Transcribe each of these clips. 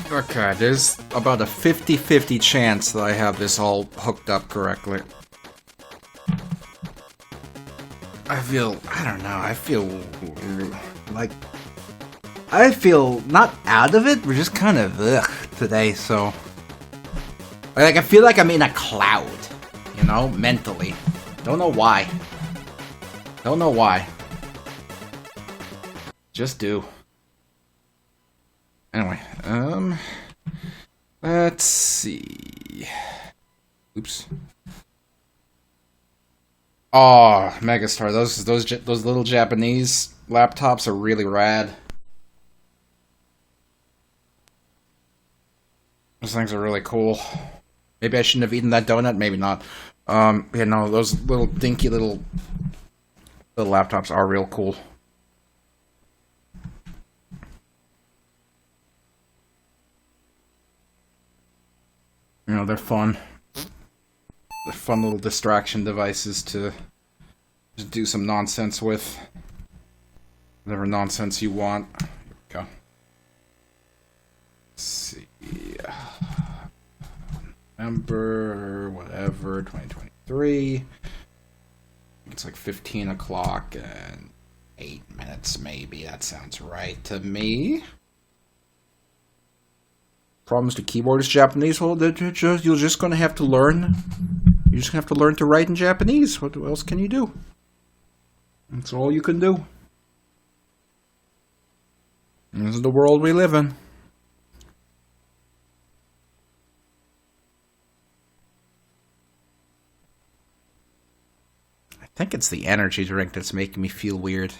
Okay, there's about a 50-50 chance that I have this all hooked up correctly. I don't know, I feel not out of it, we're just kind of ugh today, so. Like, I feel like I'm in a cloud, you know, mentally. Don't know why. Don't know why. Just do. Anyway, let's see. Oops. Oh, Megastar, those little Japanese laptops are really rad. Those things are really cool. Maybe I shouldn't have eaten that donut, maybe not. Yeah, no, those little dinky little laptops are real cool. You know, they're fun. They're fun little distraction devices to just do some nonsense with. Whatever nonsense you want. Here we go. Let's see. November, whatever, 2023. It's like 15 o'clock and 8 minutes, maybe. That sounds right to me. Problems to keyboard is Japanese. Well, you're just gonna have to learn. You're just gonna have to learn to write in Japanese. What else can you do? That's all you can do. This is the world we live in. I think it's the energy drink that's making me feel weird.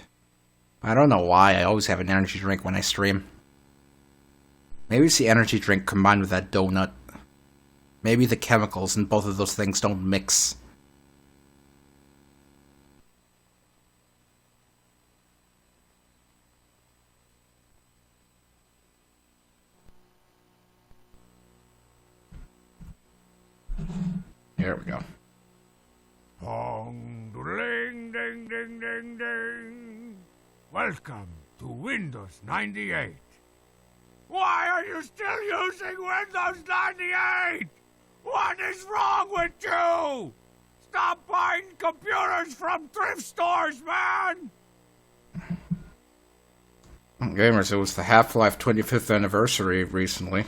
I don't know why. I always have an energy drink when I stream. Maybe it's the energy drink combined with that donut. Maybe the chemicals in both of those things don't mix. Here we go. Pong, ding, ding, ding, ding, ding. Welcome to Windows 98. Why are you still using Windows 98? What is wrong with you? Stop buying computers from thrift stores, man! Gamers, it was the Half-Life 25th anniversary recently.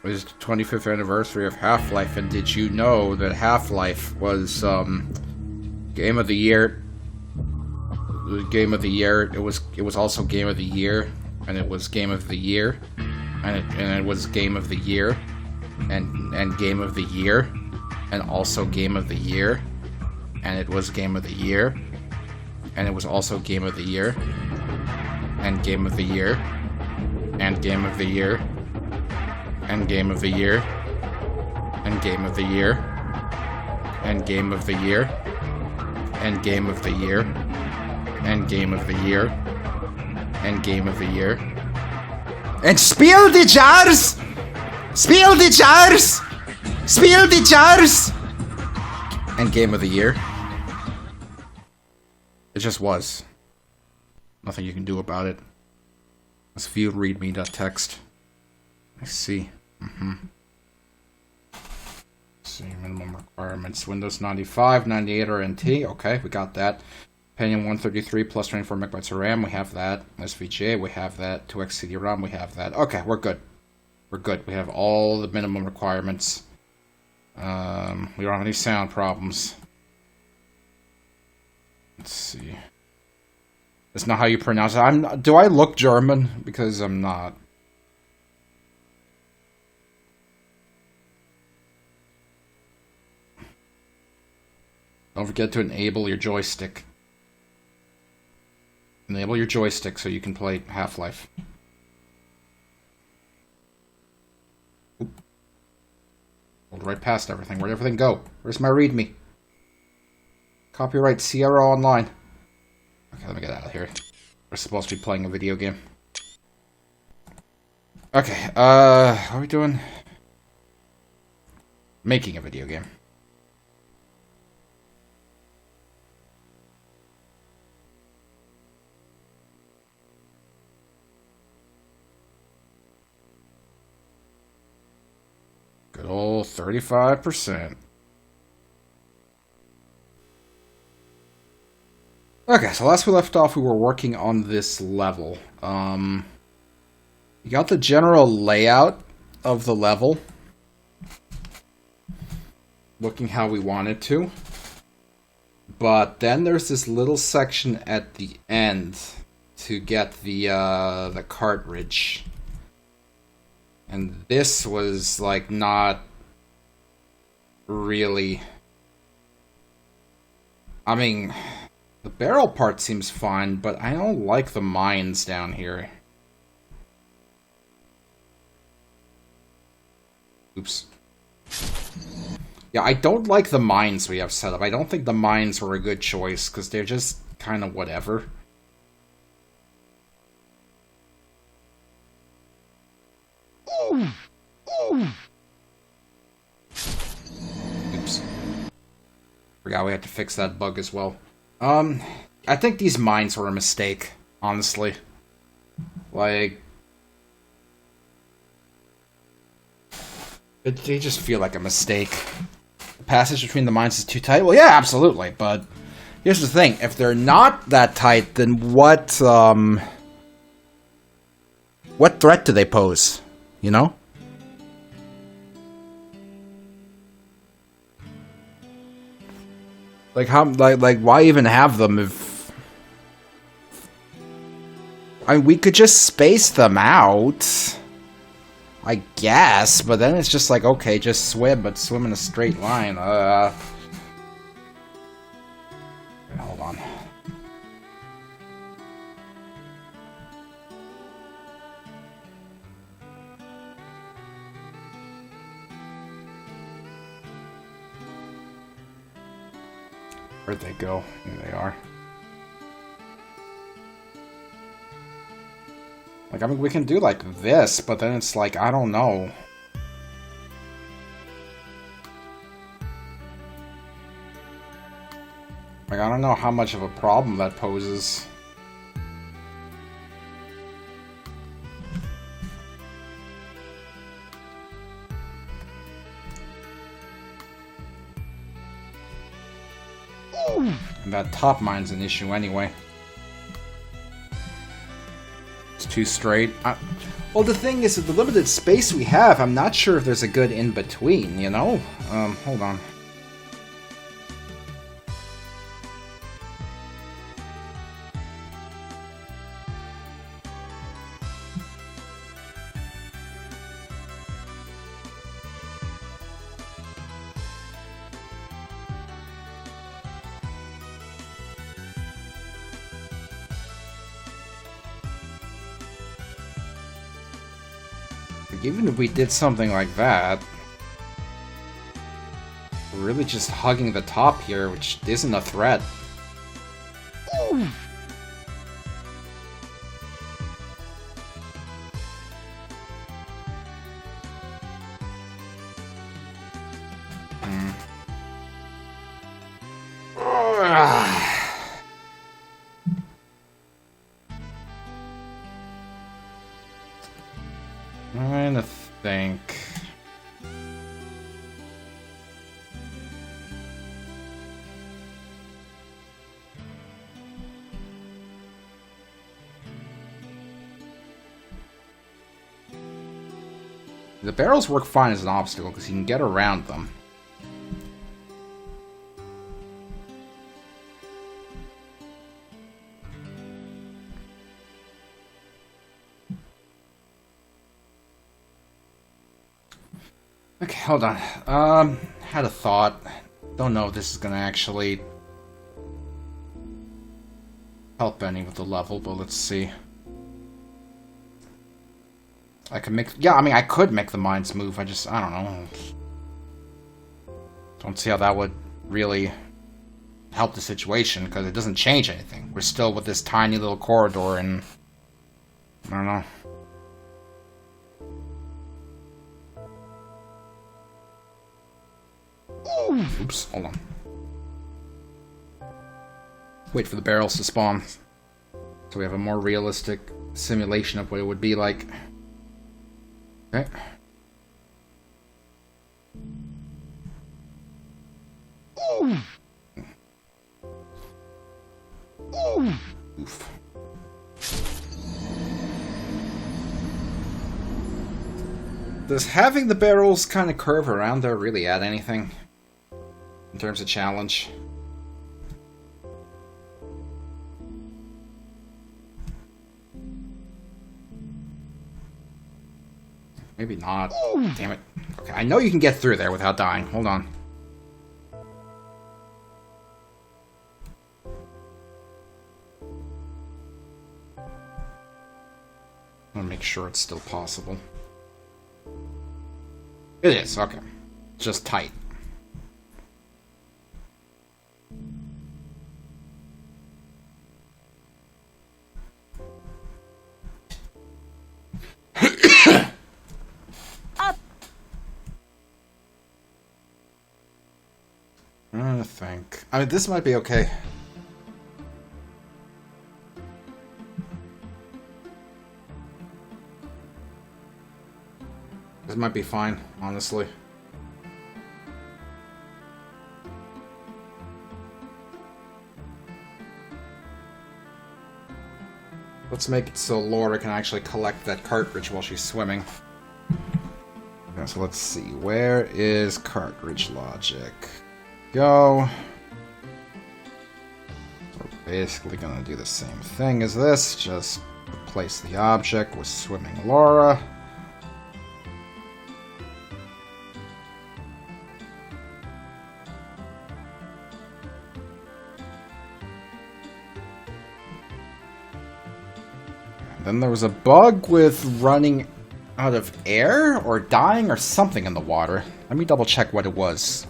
It was the 25th anniversary of Half-Life, and did you know that Half-Life was, Game of the Year? Game of the Year. It was also Game of the Year, and it was Game of the Year, and it was Game of the Year, and Game of the Year, and also Game of the Year, and it was Game of the Year, and it was also Game of the Year, and Game of the Year, and Game of the Year, and Game of the Year, and Game of the Year, and Game of the Year, and Game of the Year, and Game of the Year, and Game of the Year, and Spiel die Jahres! Spiel die Jahres! Spiel die Jahres! And Game of the Year. It just was. Nothing you can do about it. Let's view readme.txt. I see. See, minimum requirements. Windows 95, 98, or NT. Okay, we got that. Pentium 133 plus 24 megabytes of RAM. We have that. SVGA, we have that. 2x CD-ROM, we have that. Okay, we're good. We're good. We have all the minimum requirements. We don't have any sound problems. Let's see. That's not how you pronounce it. Do I look German? Because I'm not. Don't forget to enable your joystick. Enable your joystick so you can play Half-Life. Rolled right past everything. Where'd everything go? Where's my readme? Copyright Sierra Online. Okay, let me get out of here. We're supposed to be playing a video game. Okay, what are we doing? Making a video game. 35%. Okay, so last we left off, we were working on this level. You got the general layout of the level, looking how we wanted to. But then there's this little section at the end to get the cartridge. And this was, like, not really... I mean... The barrel part seems fine, but I don't like the mines down here. Oops. Yeah, I don't like the mines we have set up. I don't think the mines were a good choice, because they're just kind of whatever. Oops. Forgot we had to fix that bug as well. I think these mines were a mistake, honestly. Like... They just feel like a mistake. The passage between the mines is too tight? Well, yeah, absolutely, but... Here's the thing, if they're not that tight, then what threat do they pose? You know? Like how like why even have them if I mean we could just space them out, I guess, but then it's just like, okay, just swim, but swim in a straight line. Wait, hold on. Where'd they go? Here they are. Like, I mean, we can do like this, but then it's like, I don't know. Like, I don't know how much of a problem that poses. And that top mine's an issue anyway. It's too straight. Well, the thing is, with the limited space we have, I'm not sure if there's a good in-between, you know? Hold on. Even if we did something like that, we're really just hugging the top here, which isn't a threat. Trying to think. The barrels work fine as an obstacle because you can get around them. Okay, hold on. Had a thought. Don't know if this is gonna actually help any with the level, but let's see. I can make... Yeah, I mean, I could make the mines move. I don't know. Don't see how that would really help the situation, because it doesn't change anything. We're still with this tiny little corridor, and... I don't know. Oops, hold on. Wait for the barrels to spawn. So we have a more realistic simulation of what it would be like. Okay. Oof. Does having the barrels kind of curve around there really add anything in terms of challenge? Maybe not. Damn it. Okay, I know you can get through there without dying. Hold on. I want to make sure it's still possible. It is, okay. Just tight. I think. I mean, this might be okay. This might be fine, honestly. Let's make it so Laura can actually collect that cartridge while she's swimming. Yeah, so let's see. Where is cartridge logic? Go. So we're basically gonna do the same thing as this. Just replace the object with swimming Laura. Then there was a bug with running out of air or dying or something in the water. Let me double check what it was.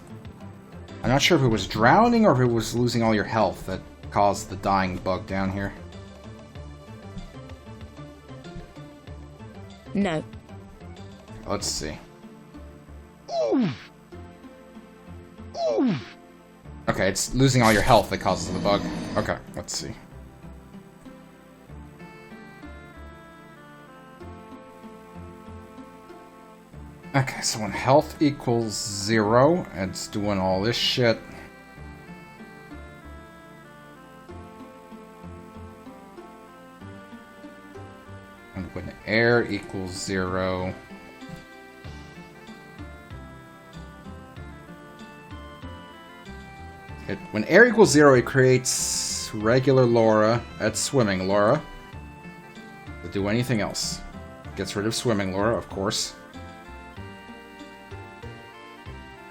I'm not sure if it was drowning or if it was losing all your health that caused the dying bug down here. No. Let's see. Okay, it's losing all your health that causes the bug. Okay, let's see. Okay, so when health equals 0, it's doing all this shit. And when air equals 0... when air equals 0, it creates regular Laura at swimming Laura. To do anything else. Gets rid of swimming Laura, of course.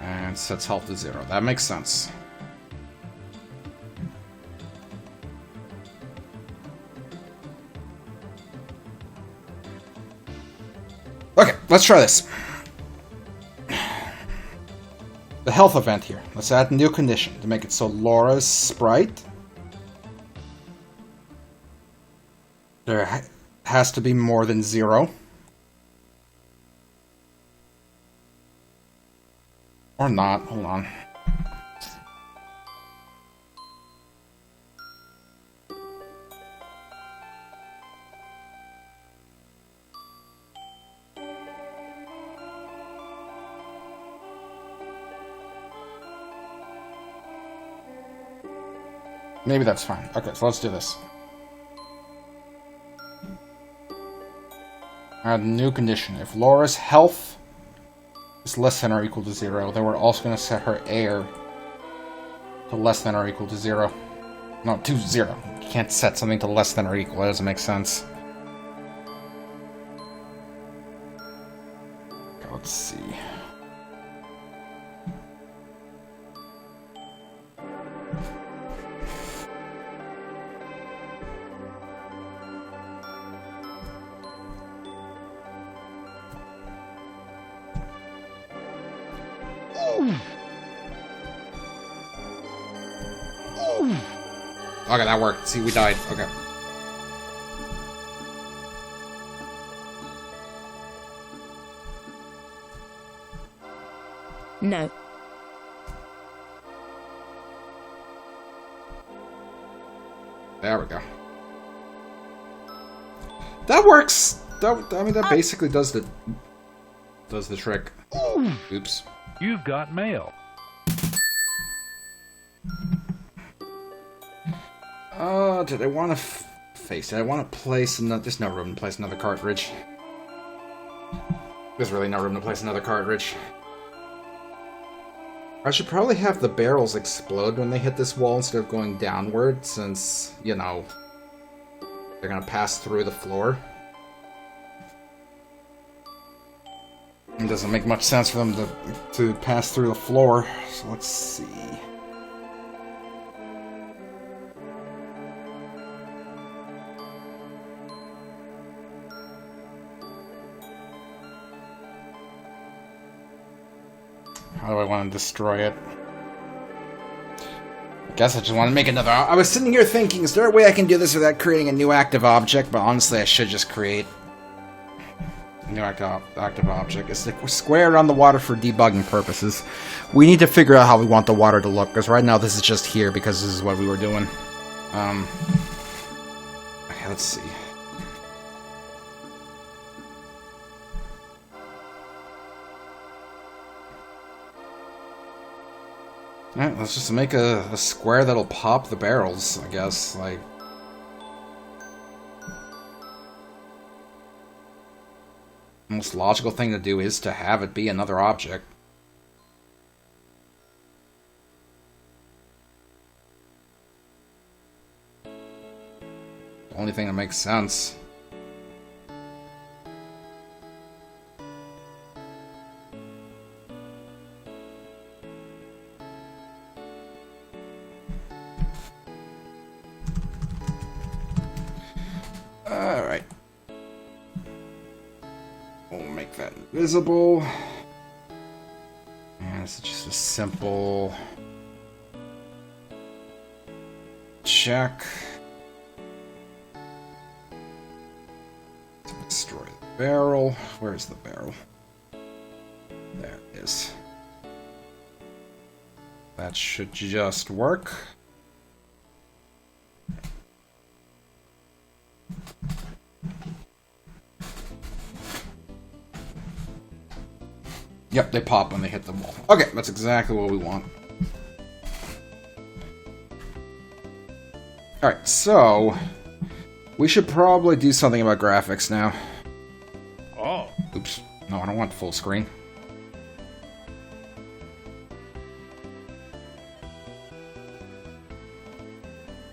And sets health to 0. That makes sense. Okay, let's try this. The health event here. Let's add a new condition to make it so Laura's sprite. There has to be more than 0. Or not, hold on. Maybe that's fine. Okay, so let's do this. Add a new condition. If Laura's health is less than or equal to 0, then we're also going to set her air to less than or equal to 0. No, to 0. You can't set something to less than or equal. That doesn't make sense. Okay, let's see. Okay, that worked. See, we died. Okay. No. There we go. That works. I mean, that basically does the trick. Oops. You've got mail. Did I want to face it? I want to place another... There's no room to place another cartridge. There's really no room to place another cartridge. I should probably have the barrels explode when they hit this wall instead of going downward, since, you know, they're gonna pass through the floor. It doesn't make much sense for them to pass through the floor, so let's see. How do I want to destroy it? I guess I just want to make another... I was sitting here thinking, is there a way I can do this without creating a new active object? But honestly, I should just create a new active object. It's the square around the water for debugging purposes. We need to figure out how we want the water to look, because right now this is just here because this is what we were doing. Okay, let's see. Alright, let's just make a square that'll pop the barrels, I guess, like... The most logical thing to do is to have it be another object. The only thing that makes sense. Alright. We'll make that invisible. And it's just a simple check. Destroy the barrel. Where's the barrel? There it is. That should just work. Yep, they pop when they hit the wall. Okay, that's exactly what we want. Alright, so... we should probably do something about graphics now. Oh. Oops. No, I don't want full screen.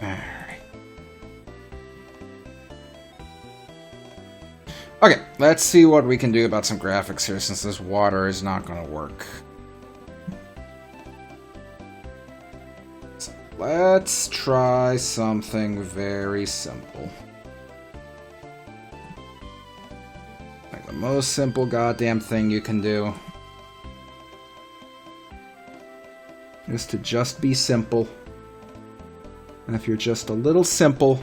Alright. Okay, let's see what we can do about some graphics here, since this water is not going to work. So let's try something very simple. Like the most simple goddamn thing you can do is to just be simple. And if you're just a little simple,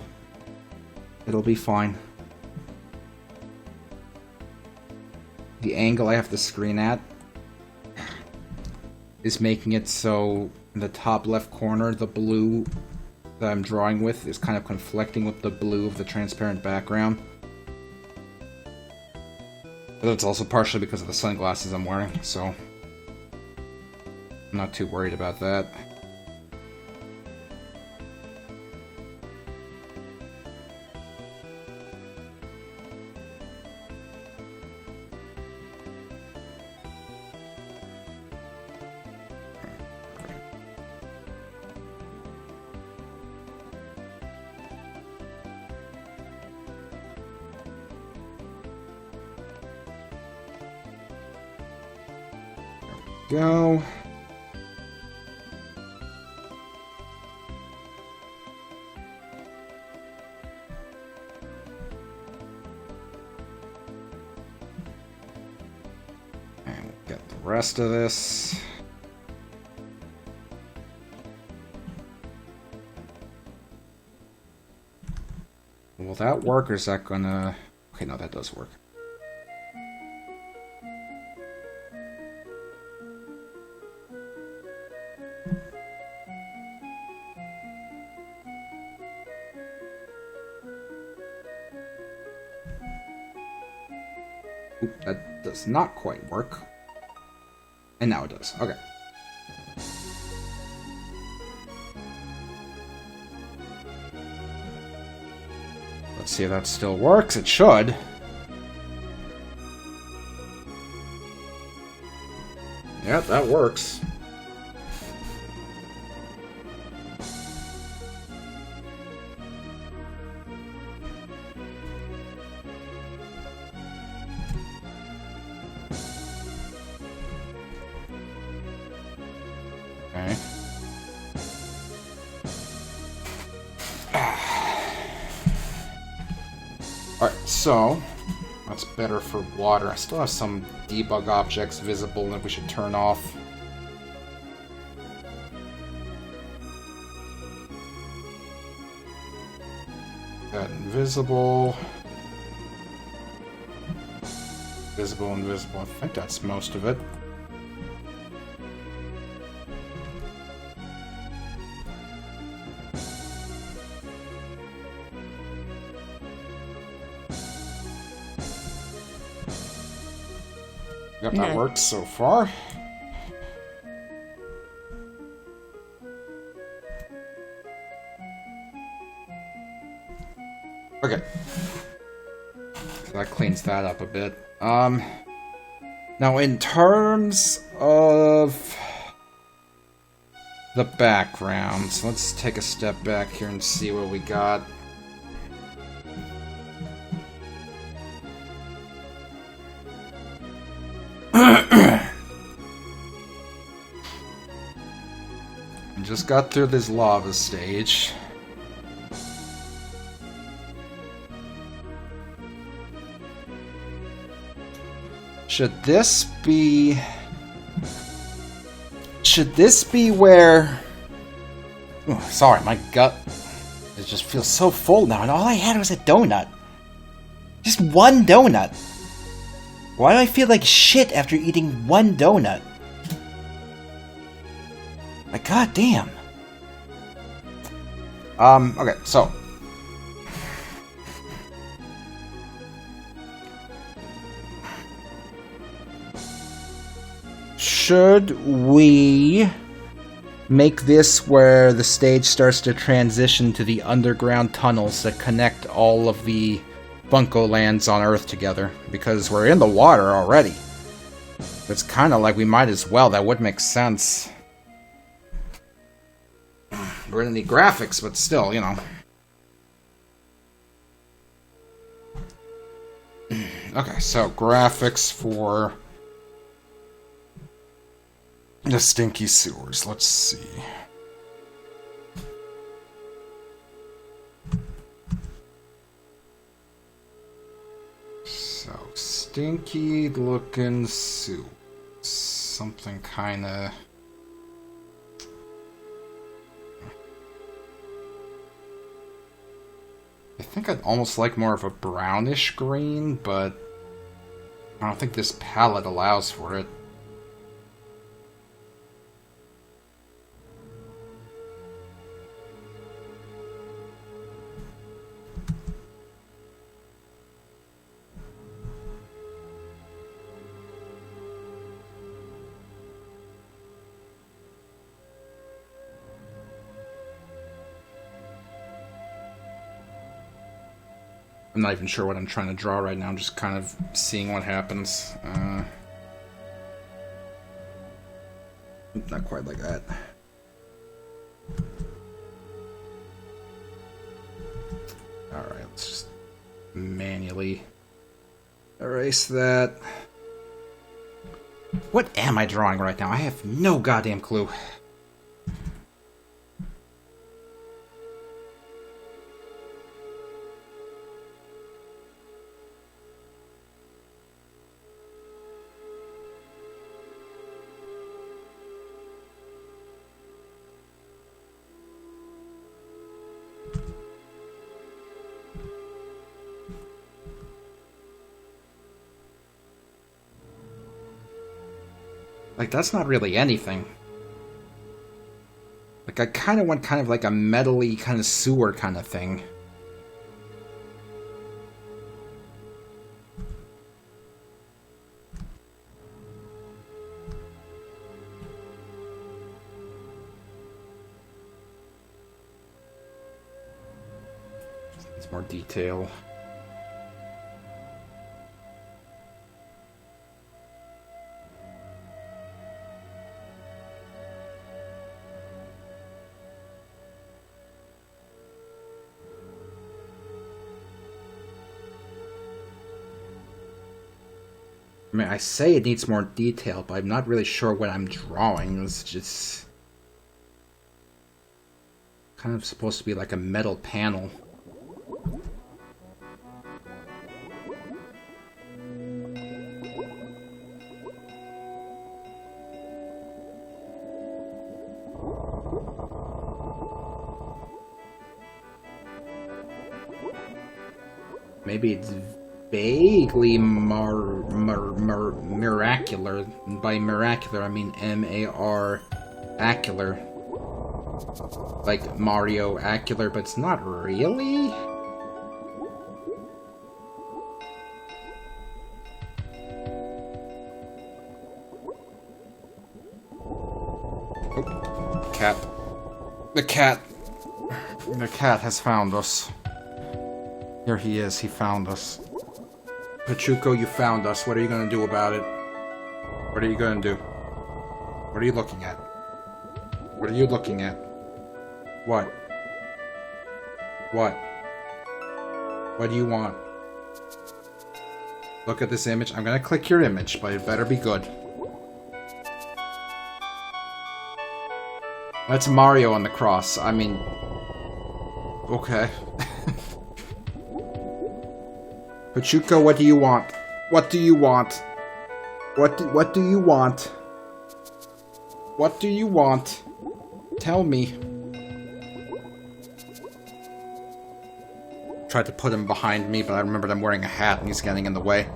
it'll be fine. The angle I have the screen at is making it so in the top left corner, the blue that I'm drawing with is kind of conflicting with the blue of the transparent background. But it's also partially because of the sunglasses I'm wearing, so I'm not too worried about that. Go. And we'll get the rest of this. Will that work, or is that gonna... Okay, no, that does work. Oop, that does not quite work. And now it does. Okay. see if that still works. It should. Yep, that works. Okay. Alright, so that's better for water. I still have some debug objects visible that we should turn off. That invisible. Visible, invisible. I think that's most of it. Yep, that works so far. Okay. So that cleans that up a bit. Now in terms of the background, let's take a step back here and see what we got. Just got through this lava stage. Should this be where... Oh, sorry, my gut... It just feels so full now, and all I had was a donut. Just one donut. Why do I feel like shit after eating one donut? Like, goddamn. Okay, so. Should we make this where the stage starts to transition to the underground tunnels that connect all of the bunko lands on Earth together? Because we're in the water already. It's kind of like we might as well. That would make sense. We're gonna need graphics, but still, you know. Okay, so graphics for the stinky sewers. Let's see. So, stinky looking sewers. Something kinda... I think I'd almost like more of a brownish green, but I don't think this palette allows for it. I'm not even sure what I'm trying to draw right now. I'm just kind of seeing what happens. Not quite like that. Alright, let's just manually erase that. What am I drawing right now? I have no goddamn clue. Like, that's not really anything. Like, I kind of want kind of like a metally kind of sewer kind of thing. It's more detail. I mean, I say it needs more detail, but I'm not really sure what I'm drawing. It's just kind of supposed to be like a metal panel. Maybe it's vaguely miracular. And by miracular, I mean M-A-R acular. Like Mario acular, but it's not really? Oh, cat. The cat. The cat has found us. Here he is, he found us. Pachuco, you found us. What are you gonna do about it? What are you gonna do? What are you looking at? What are you looking at? What? What? What do you want? Look at this image. I'm gonna click your image, but it better be good. That's Mario on the cross. I mean... Okay. Pachuco, what do you want? What do you want? What do you want? What do you want? Tell me. Tried to put him behind me, but I remembered I'm wearing a hat and he's getting in the way.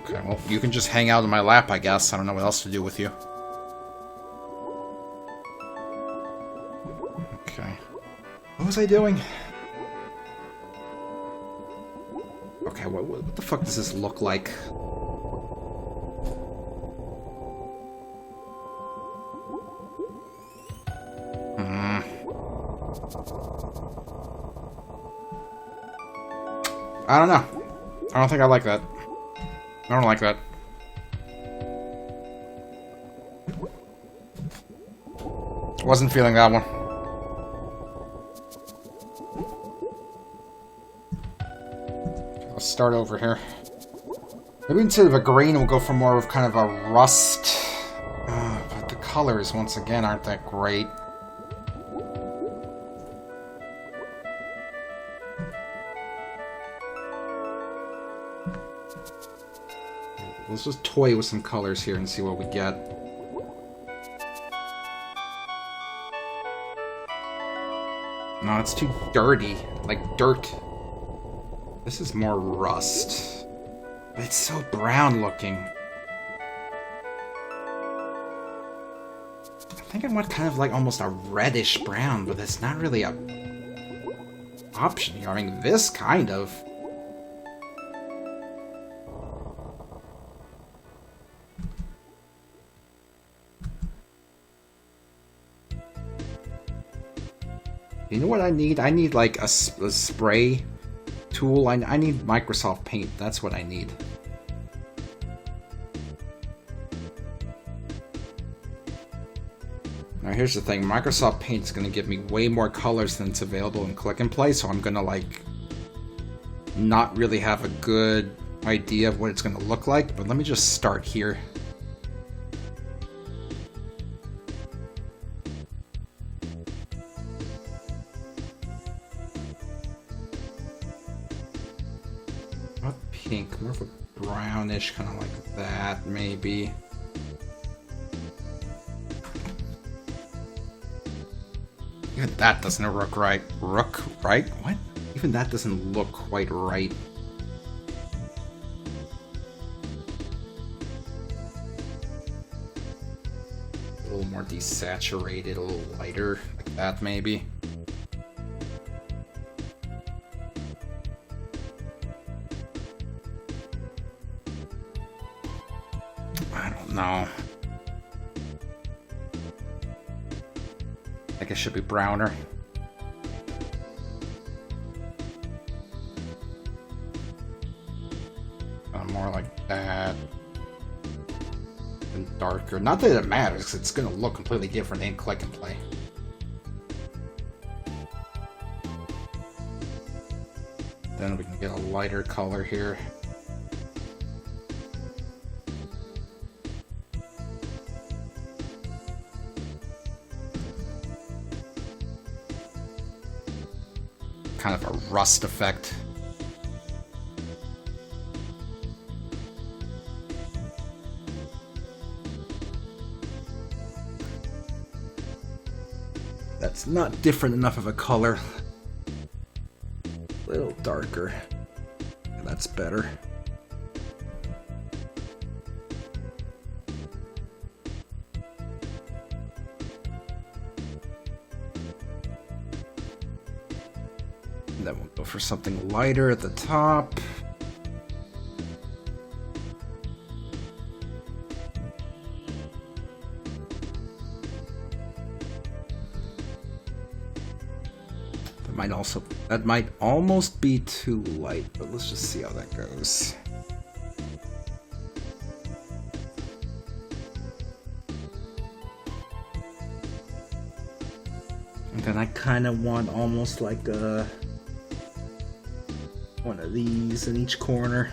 Okay, well, you can just hang out in my lap, I guess. I don't know what else to do with you. Okay. What was I doing? Okay, what the fuck does this look like? I don't know. I don't think I like that. I don't like that. Wasn't feeling that one. Let's start over here. Maybe instead of a green, we'll go for more of kind of a rust. But the colors, once again, aren't that great. Let's just toy with some colors here and see what we get. No, it's too dirty. Like dirt. This is more rust. But it's so brown looking. I think I want kind of like almost a reddish brown, but that's not really a option here. I mean, this kind of. You know what I need? I need like a spray tool. I need Microsoft Paint. That's what I need. Now here's the thing. Microsoft Paint is going to give me way more colors than it's available in Click and Play, so I'm going to like not really have a good idea of what it's going to look like. But let me just start here. Pink, more of a brownish, kind of like that, maybe. Even that doesn't look right. Right? What? Even that doesn't look quite right. A little more desaturated, a little lighter, like that, maybe. No. I think it should be browner. More like that. And darker. Not that it matters, because it's going to look completely different in Click and Play. Then we can get a lighter color here. kind of a rust effect. That's not different enough of a color. A little darker. Yeah, that's better. And then we'll go for something lighter at the top. That might almost be too light, but let's just see how that goes. And then I kind of want almost like one of these in each corner.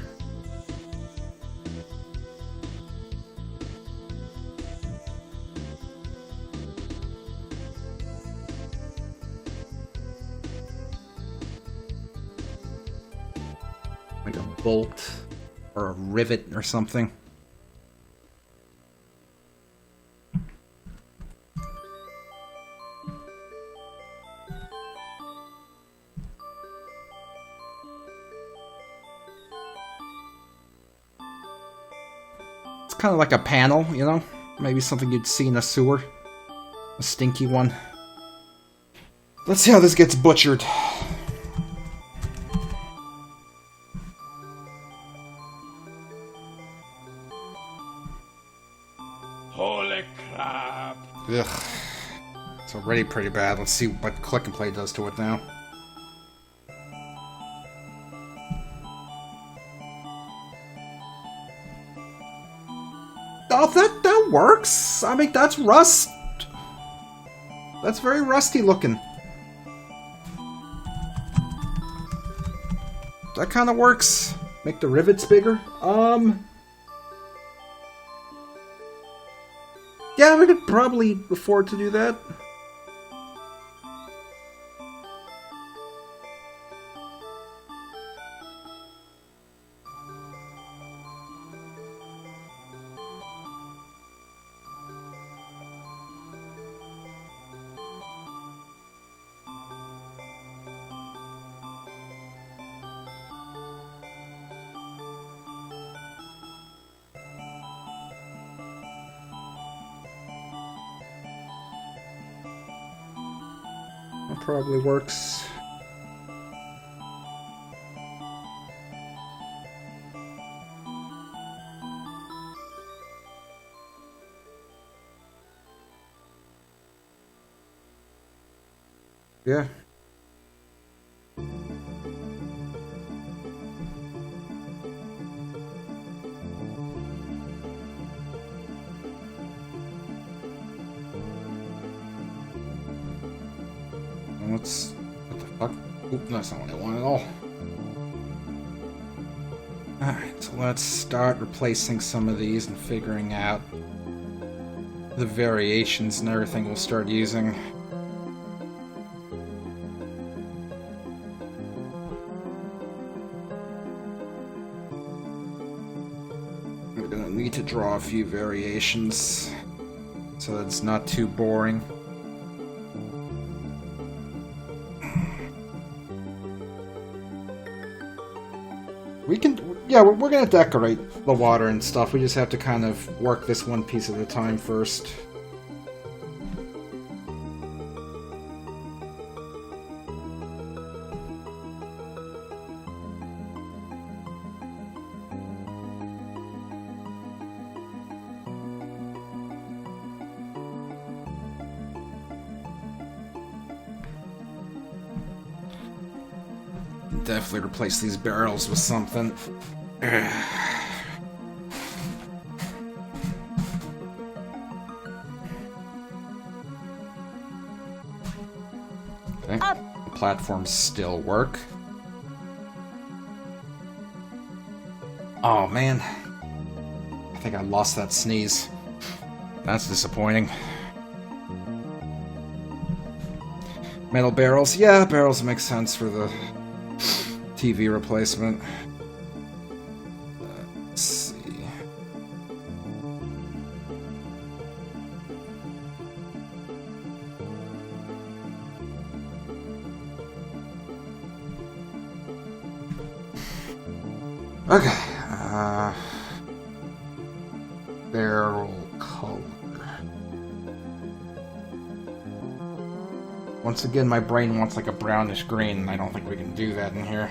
Like a bolt or a rivet or something. It's kind of like a panel, you know? Maybe something you'd see in a sewer. A stinky one. Let's see how this gets butchered. Holy crap! Ugh. It's already pretty bad. Let's see what Click and Play does to it now. Oh, that works! I mean, that's rust! That's very rusty looking. That kind of works. Make the rivets bigger. Yeah, we could probably afford to do that. That probably works. Yeah. Let's... What the fuck? Oop, that's not what I want at all. Alright, so let's start replacing some of these and figuring out the variations and everything we'll start using. We're gonna need to draw a few variations so that it's not too boring. We can, yeah, we're gonna decorate the water and stuff. We just have to kind of work this one piece at a time first. Definitely replace these barrels with something. Okay. The platforms still work. Oh man. I think I lost that sneeze. That's disappointing. Metal barrels? Yeah, barrels make sense for the TV replacement. Let's see. Okay. Barrel color. Once again, my brain wants like a brownish green, and I don't think we can do that in here.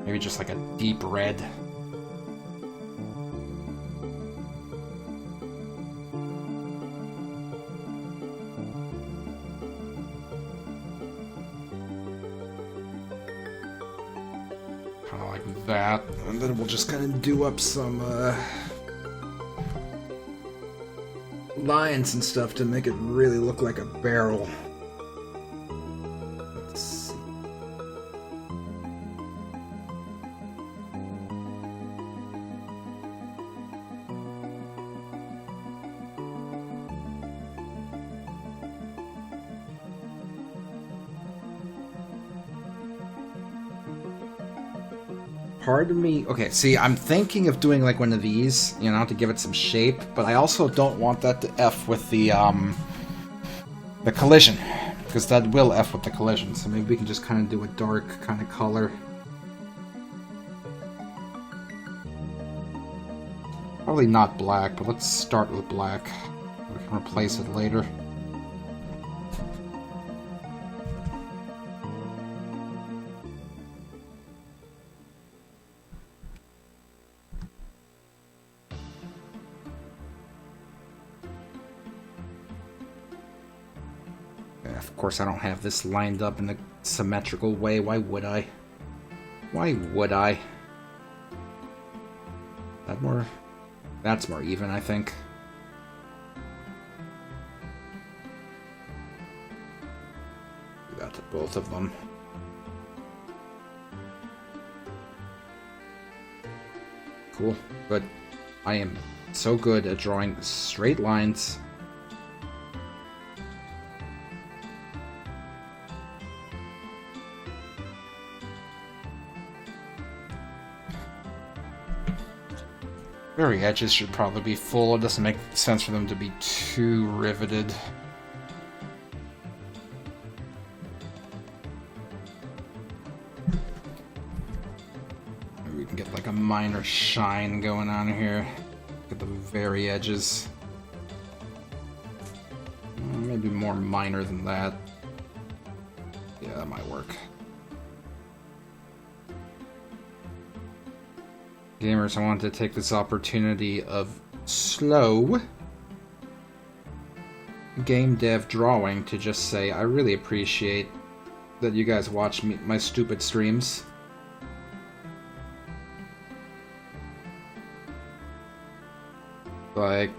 Maybe just like a deep red. Kind of like that. And then we'll just kind of do up some lines and stuff to make it really look like a barrel. Let's see. Part of me... Okay, see, I'm thinking of doing like one of these, you know, to give it some shape, but I also don't want that to F with the collision, because that will F with the collision, so maybe we can just kind of do a dark kind of color. Probably not black, but let's start with black. We can replace it later. Of course, I don't have this lined up in a symmetrical way. Why would I? Why would I? That's more even, I think. Do that to both of them. Cool. Good. I am so good at drawing straight lines. Very edges should probably be full. It doesn't make sense for them to be too riveted. Maybe we can get like a minor shine going on here at the very edges. Maybe more minor than that. Yeah, that might work. Gamers, I wanted to take this opportunity of slow game dev drawing to just say I really appreciate that you guys watch my stupid streams. Like,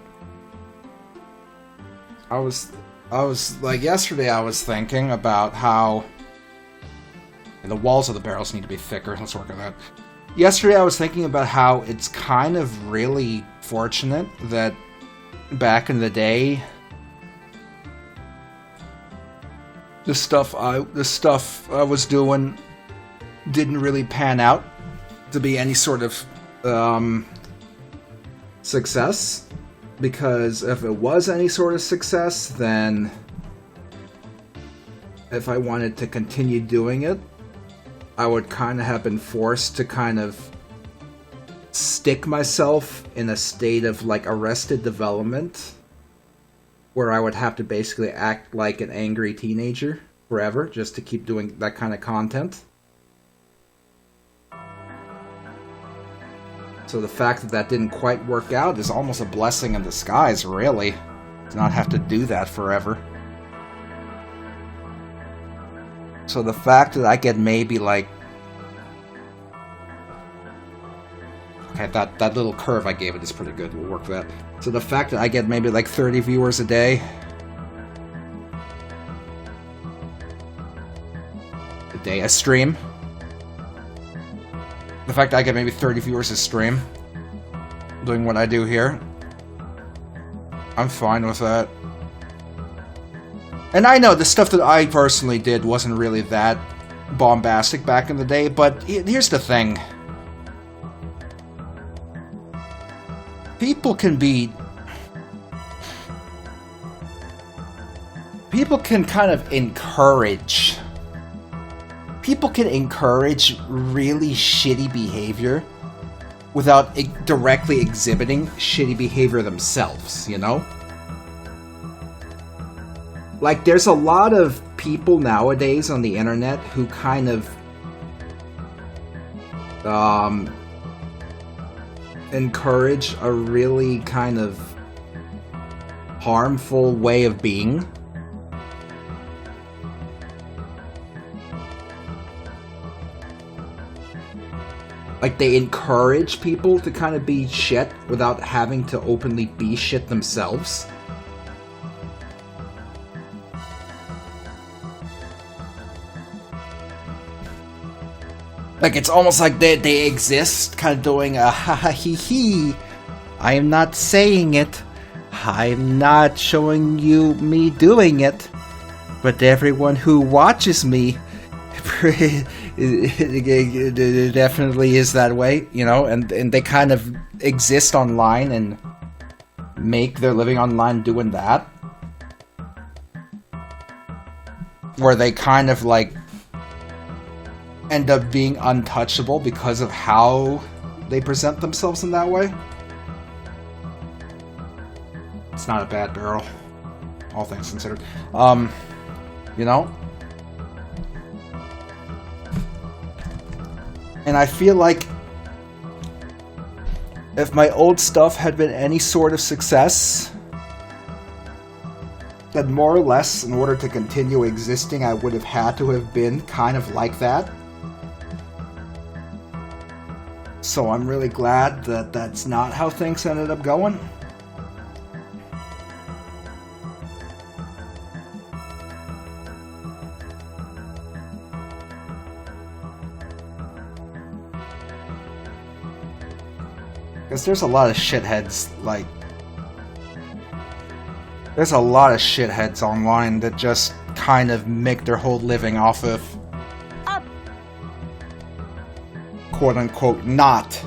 I was like, yesterday I was thinking about how the walls of the barrels need to be thicker. Let's work on that. Yesterday I was thinking about how it's kind of really fortunate that back in the day the stuff I was doing didn't really pan out to be any sort of success, because if it was any sort of success, then if I wanted to continue doing it, I would kind of have been forced to kind of stick myself in a state of like arrested development, where I would have to basically act like an angry teenager forever just to keep doing that kind of content. So the fact that that didn't quite work out is almost a blessing in disguise, really, to not have to do that forever. So the fact that I get maybe like... Okay, that little curve I gave it is pretty good. We'll work that. So the fact that I get maybe like 30 viewers a day... A stream. The fact that I get maybe 30 viewers a stream doing what I do here, I'm fine with that. And I know the stuff that I personally did wasn't really that bombastic back in the day, but here's the thing. People can kind of encourage... People can encourage really shitty behavior without directly exhibiting shitty behavior themselves, you know? Like, there's a lot of people nowadays on the internet who kind of encourage a really kind of harmful way of being. Like, they encourage people to kind of be shit without having to openly be shit themselves. Like, it's almost like they exist, kind of doing a ha-ha-hee-hee. I am not saying it. I'm not showing you me doing it. But everyone who watches me it definitely is that way, you know, and they kind of exist online and make their living online doing that. Where they kind of, like, end up being untouchable because of how they present themselves in that way. It's not a bad barrel, all things considered. You know? And I feel like if my old stuff had been any sort of success, then more or less, in order to continue existing, I would have had to have been kind of like that. So I'm really glad that that's not how things ended up going. Because there's a lot of shitheads, like... There's a lot of shitheads online that just kind of make their whole living off of... quote-unquote, not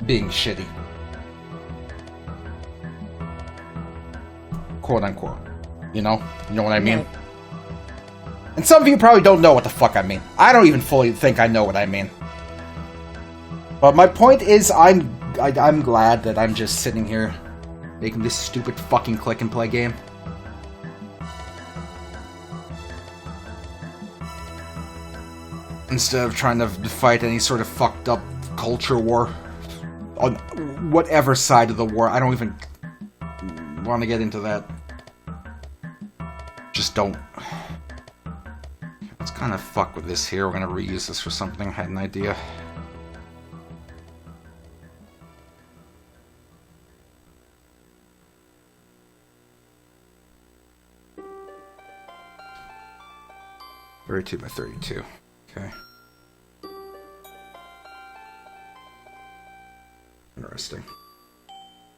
being shitty. Quote-unquote. You know? You know what I mean? And some of you probably don't know what the fuck I mean. I don't even fully think I know what I mean. But my point is, I'm glad that I'm just sitting here making this stupid fucking click and play game. Instead of trying to fight any sort of fucked up culture war. On whatever side of the war. I don't even want to get into that. Just don't. Let's kind of fuck with this here. We're going to reuse this for something. I had an idea. by 32. Okay. Interesting.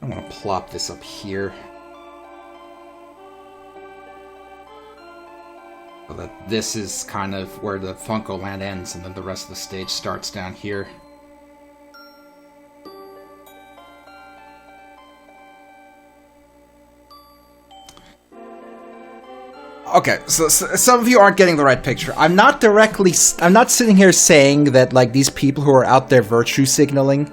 I'm gonna plop this up here. So that this is kind of where the Funko Land ends, and then the rest of the stage starts down here. Okay, so some of you aren't getting the right picture. I'm not sitting here saying that, like, these people who are out there virtue signaling.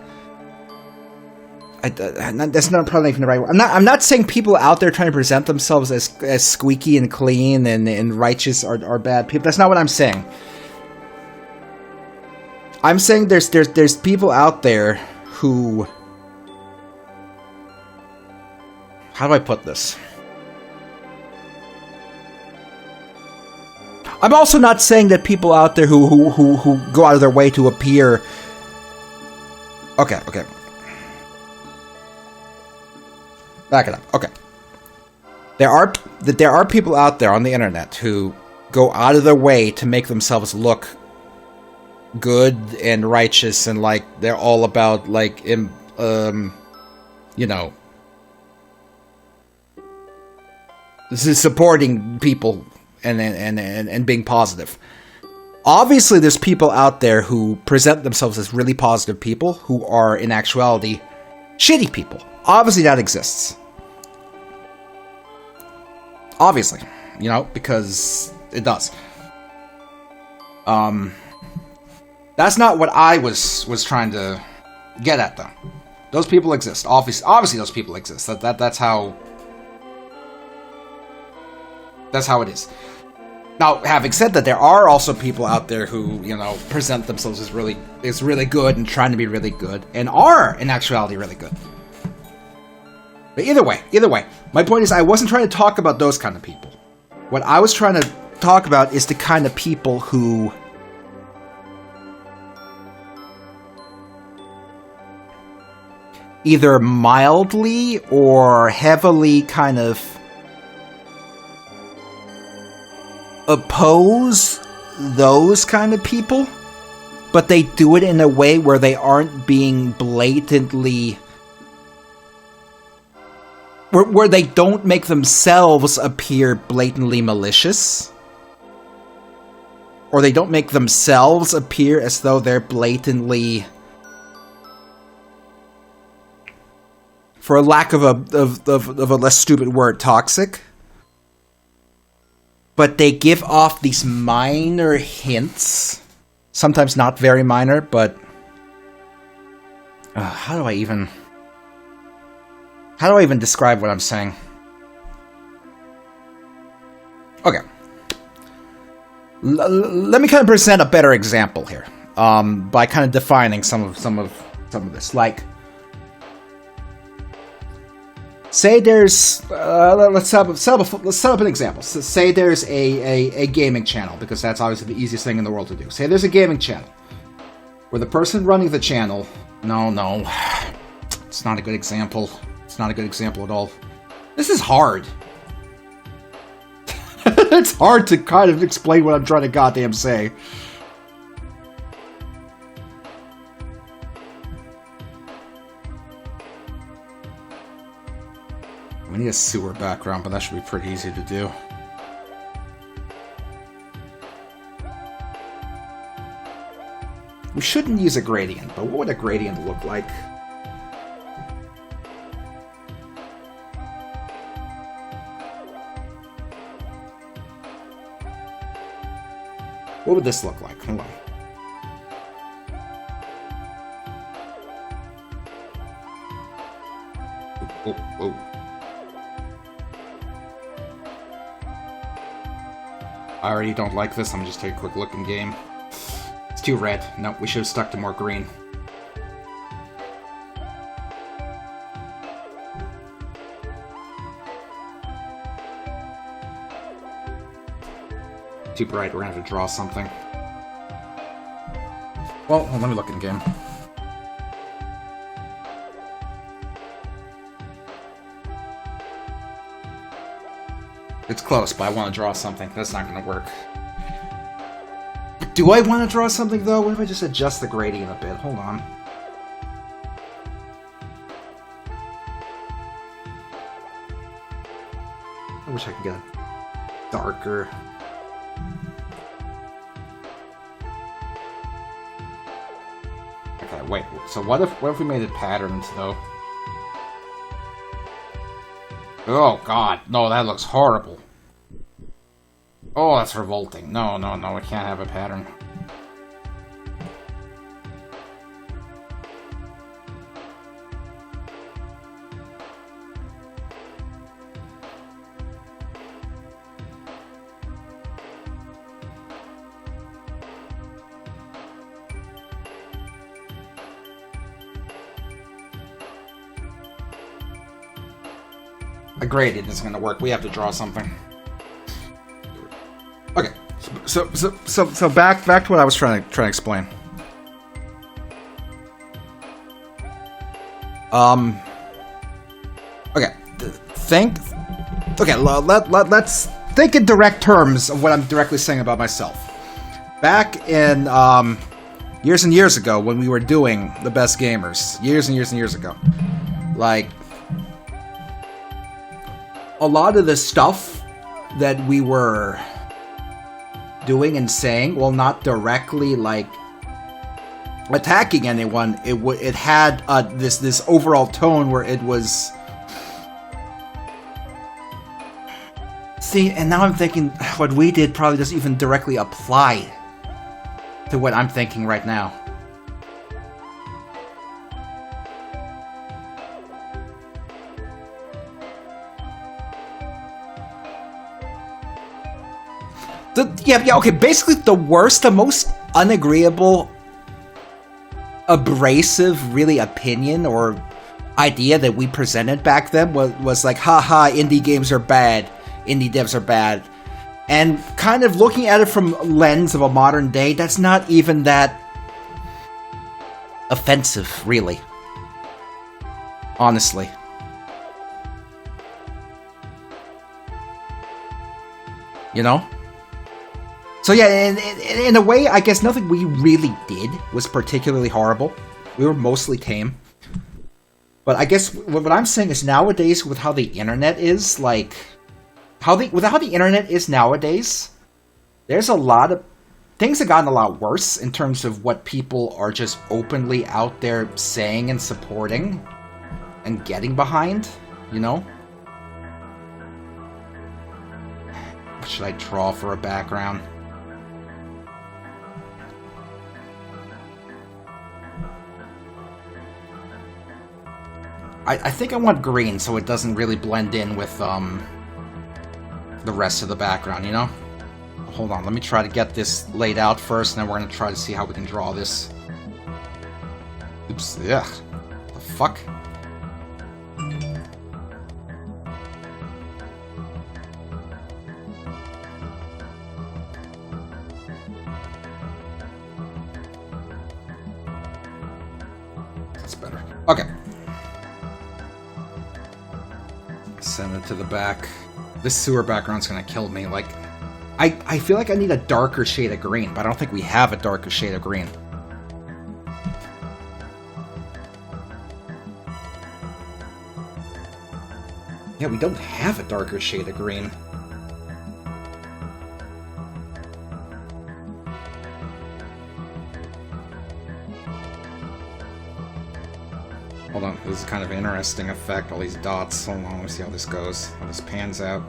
That's not probably even the right word. I'm not saying people out there trying to present themselves as squeaky and clean and righteous are bad people. That's not what I'm saying. I'm saying there's people out there who... How do I put this? I'm also not saying that people out there who go out of their way to appear... Okay. Back it up. Okay. There are people out there on the internet who go out of their way to make themselves look good and righteous, and like they're all about, like, you know, This is supporting people and being positive. Obviously, there's people out there who present themselves as really positive people who are, in actuality, shitty people. Obviously, that exists. Obviously, you know, because it does. That's not what I was trying to get at, though. Those people exist. Obviously, those people exist. That's how it is. Now, having said that, there are also people out there who, you know, present themselves as really good and trying to be really good, and are, in actuality, really good. But either way, my point is I wasn't trying to talk about those kind of people. What I was trying to talk about is the kind of people who either mildly or heavily kind of oppose those kind of people, but they do it in a way where they aren't being blatantly... Where they don't make themselves appear blatantly malicious. Or they don't make themselves appear as though they're blatantly... for lack of a less stupid word, toxic. But they give off these minor hints. Sometimes not very minor, but... how do I even describe what I'm saying? Okay. Let me kind of present a better example here. By kind of defining some of this. Like... say there's, let's set up an example. So say there's a gaming channel, because that's obviously the easiest thing in the world to do. Say there's a gaming channel, where the person running the channel, no, it's not a good example. It's not a good example at all. This is hard. It's hard to kind of explain what I'm trying to goddamn say. We need a sewer background, but that should be pretty easy to do. We shouldn't use a gradient, but what would a gradient look like? What would this look like? Hold on. Oh. I already don't like this. I'm gonna just take a quick look in game. It's too red. No, we should have stuck to more green. Too bright. We're gonna have to draw something. Well, let me look in game. It's close, but I want to draw something. That's not going to work. Do I want to draw something, though? What if I just adjust the gradient a bit? Hold on. I wish I could get it darker. Okay, wait. So what if we made it patterns, though? Oh, God. No, that looks horrible. Oh, that's revolting. No, I can't have a pattern. A gradient isn't going to work. We have to draw something. Okay, so back to what I was trying to explain. Okay, let's think in direct terms of what I'm directly saying about myself. Back in years and years ago, when we were doing the best gamers, years and years ago, like, a lot of the stuff that we were doing and saying, while not directly like attacking anyone, it had this overall tone where it was. See, and now I'm thinking what we did probably doesn't even directly apply to what I'm thinking right now. Okay, basically the worst, the most unagreeable, abrasive, really, opinion or idea that we presented back then was like, haha, indie games are bad, indie devs are bad. And kind of looking at it from a lens of a modern day, that's not even that offensive, really. Honestly. You know? So yeah, in a way, I guess nothing we really did was particularly horrible. We were mostly tame. But I guess what I'm saying is nowadays, with how the internet is, like... With how the internet is nowadays, there's a lot of... Things have gotten a lot worse in terms of what people are just openly out there saying and supporting and getting behind, you know? What should I draw for a background? I think I want green so it doesn't really blend in with the rest of the background, you know? Hold on, let me try to get this laid out first, and then we're going to try to see how we can draw this. Oops, ugh. The fuck? That's better. Okay. Send it to the back. This sewer background's gonna kill me. Like, I feel like I need a darker shade of green, but I don't think we have a darker shade of green. Yeah, we don't have a darker shade of green. Hold on, this is kind of an interesting effect, all these dots. Hold on, let's see how this goes, how this pans out.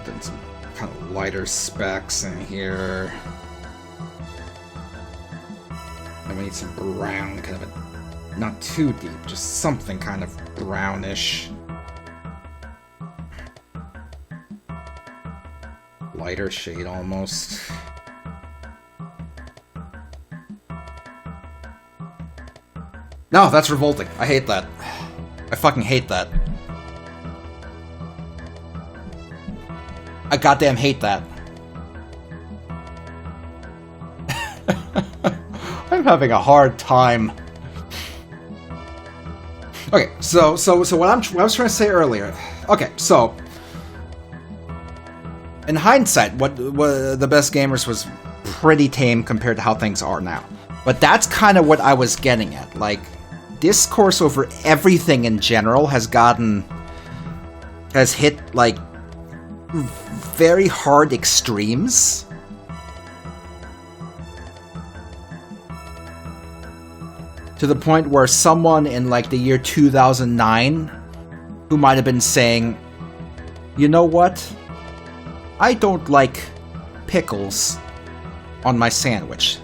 Then some kind of lighter specks in here. And we need some brown, kind of a, not too deep, just something kind of brownish. Lighter shade almost. No, that's revolting. I hate that. I fucking hate that. I goddamn hate that. I'm having a hard time. Okay, so what I was trying to say earlier. Okay, so in hindsight, what the Best Gamers was pretty tame compared to how things are now. But that's kind of what I was getting at. Like, discourse over everything in general has hit like very hard extremes. To the point where someone in like the year 2009 who might have been saying, you know what? I don't like pickles on my sandwich.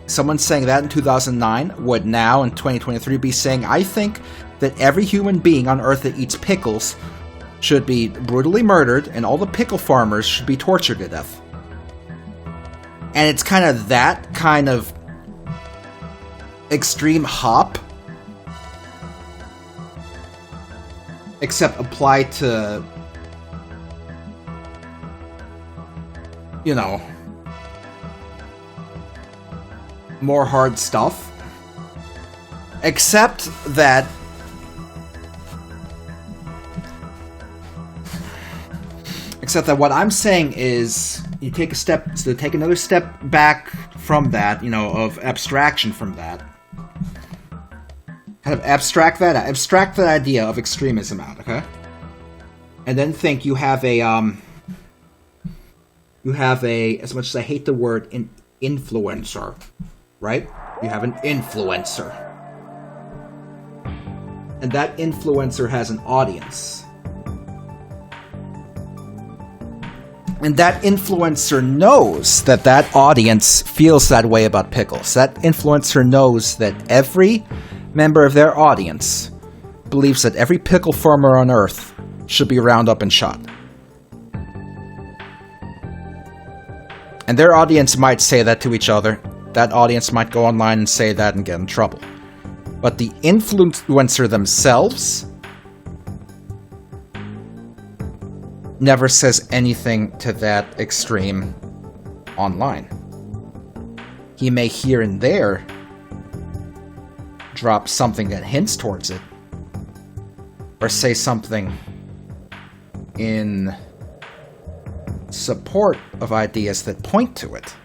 Someone saying that in 2009 would now in 2023 be saying, I think that every human being on Earth that eats pickles should be brutally murdered and all the pickle farmers should be tortured to death. And it's kind of that kind of extreme hop, except applied to, you know, more hard stuff. Except that what I'm saying is you take another step back from that, of abstraction from that. Kind of abstract that idea of extremism out, okay? And then think you have a, as much as I hate the word, an influencer, right? You have an influencer. And that influencer has an audience. And that influencer knows that that audience feels that way about pickles. That influencer knows that every member of their audience believes that every pickle farmer on Earth should be rounded up and shot. And their audience might say that to each other. That audience might go online and say that and get in trouble. But the influencer themselves never says anything to that extreme online. He may here and there drop something that hints towards it, or say something in support of ideas that point to it.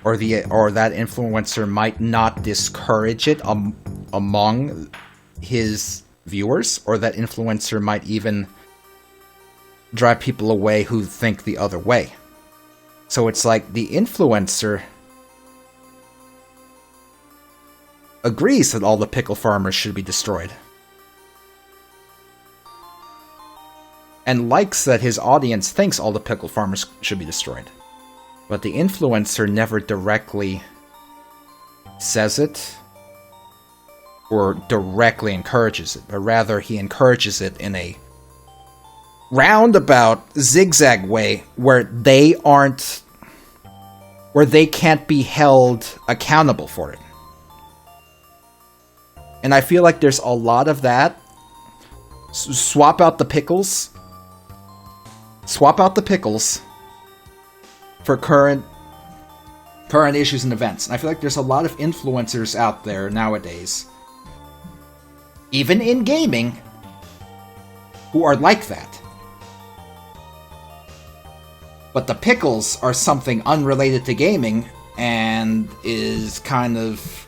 Or that influencer might not discourage it among his viewers, or that influencer might even drive people away who think the other way. So it's like the influencer agrees that all the pickle farmers should be destroyed, and likes that his audience thinks all the pickle farmers should be destroyed. But the influencer never directly says it or directly encourages it, but rather he encourages it in a roundabout, zigzag way where they can't be held accountable for it. And I feel like there's a lot of that. Swap out the pickles for current issues and events. And I feel like there's a lot of influencers out there nowadays, even in gaming, who are like that. But the pickles are something unrelated to gaming and is kind of,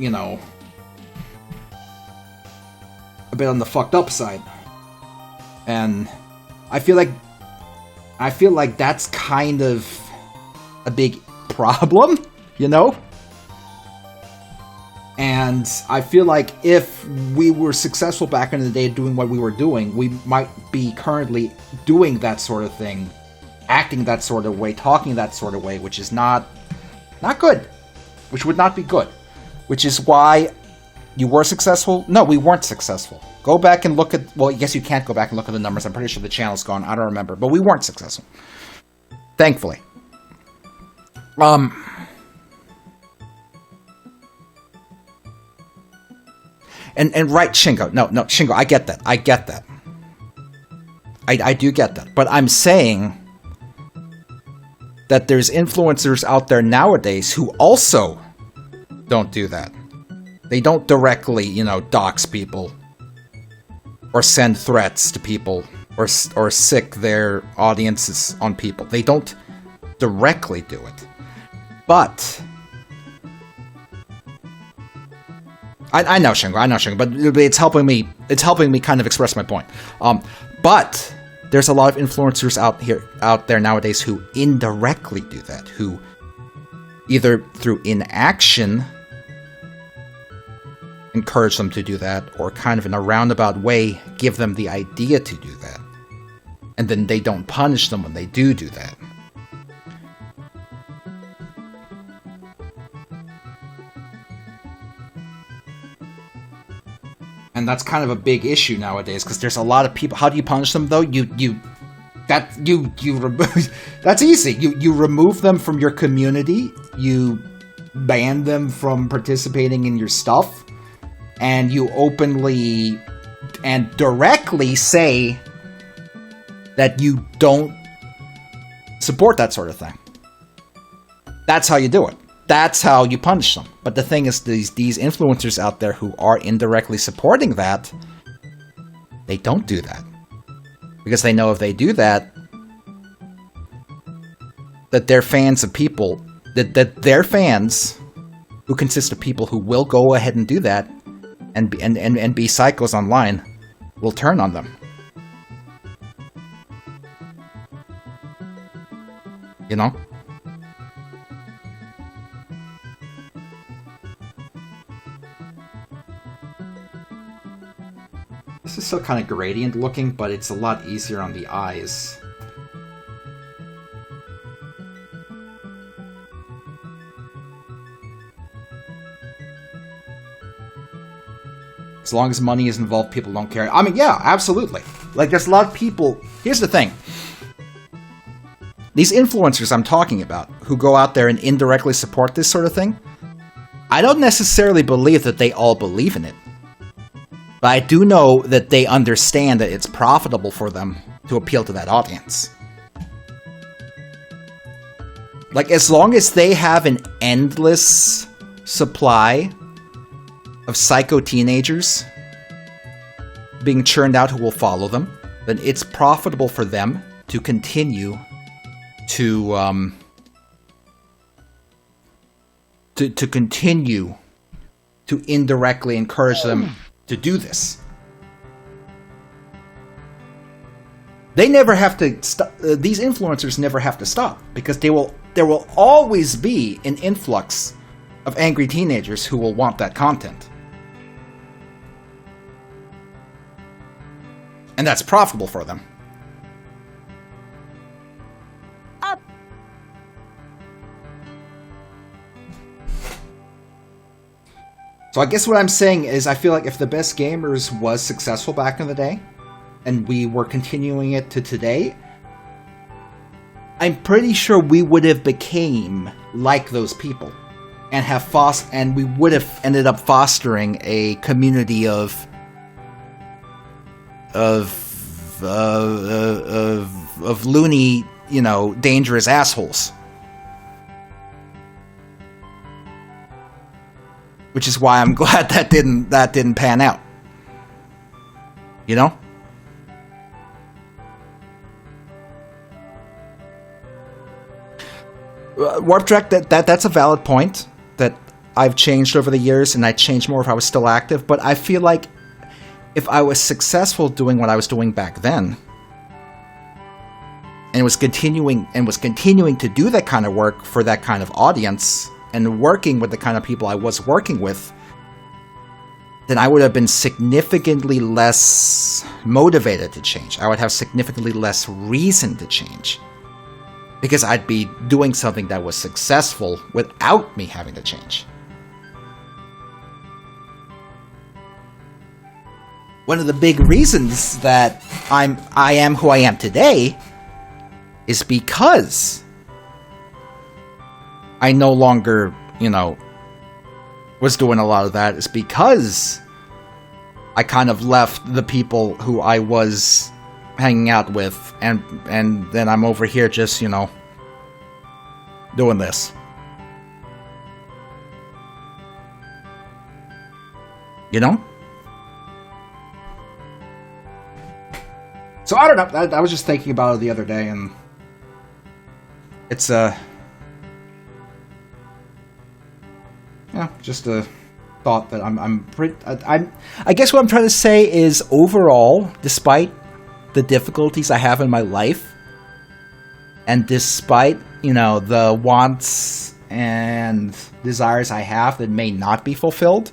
a bit on the fucked up side. And I feel like that's kind of a big problem, And I feel like if we were successful back in the day doing what we were doing, we might be currently doing that sort of thing, acting that sort of way, talking that sort of way, which is not good. Which would not be good. Which is why you were successful? No, we weren't successful. Go back and look at... Well, I guess you can't go back and look at the numbers. I'm pretty sure the channel's gone. I don't remember. But we weren't successful. Thankfully. And right, Shingo. No, Shingo, I get that. I do get that. But I'm saying that there's influencers out there nowadays who also don't do that. They don't directly, dox people or send threats to people or sick their audiences on people. They don't directly do it. But I know Shingo, but it's helping me kind of express my point. But there's a lot of influencers out there nowadays who indirectly do that, who either through inaction encourage them to do that, or kind of in a roundabout way give them the idea to do that. And then they don't punish them when they do that. And that's kind of a big issue nowadays, because there's a lot of people. How do you punish them, though? That's easy. You remove them from your community. You ban them from participating in your stuff, and you openly and directly say that you don't support that sort of thing. That's how you do it. that's how you punish them. But the thing is, these influencers out there who are indirectly supporting that, they don't do that. Because they know if they do that, that they're fans of people, that their fans, who consist of people who will go ahead and do that, and be psychos online, will turn on them. You know? This is still kind of gradient looking, but it's a lot easier on the eyes. As long as money is involved, people don't care. I mean, yeah, absolutely. Like, there's a lot of people... Here's the thing. These influencers I'm talking about, who go out there and indirectly support this sort of thing, I don't necessarily believe that they all believe in it. But I do know that they understand that it's profitable for them to appeal to that audience. Like, as long as they have an endless supply of psycho teenagers being churned out who will follow them, then it's profitable for them to continue to continue to indirectly encourage them to do this. They never have to stop. These influencers never have to stop, because there will always be an influx of angry teenagers who will want that content. And that's profitable for them. So I guess what I'm saying is, I feel like if the Best Gamers was successful back in the day, and we were continuing it to today, I'm pretty sure we would have became like those people, and we would have ended up fostering a community of loony, dangerous assholes. Which is why I'm glad that didn't pan out. You know? Warp Track, that's a valid point that I've changed over the years, and I'd change more if I was still active, but I feel like if I was successful doing what I was doing back then, and was continuing to do that kind of work for that kind of audience, and working with the kind of people I was working with, then I would have been significantly less motivated to change. I would have significantly less reason to change. Because I'd be doing something that was successful without me having to change. One of the big reasons that I am who I am today is because I no longer, was doing a lot of that. It's because I kind of left the people who I was hanging out with, and then I'm over here just, doing this. So I don't know. I was just thinking about it the other day, and it's just a thought that I guess what I'm trying to say is, overall, despite the difficulties I have in my life, and despite, the wants and desires I have that may not be fulfilled,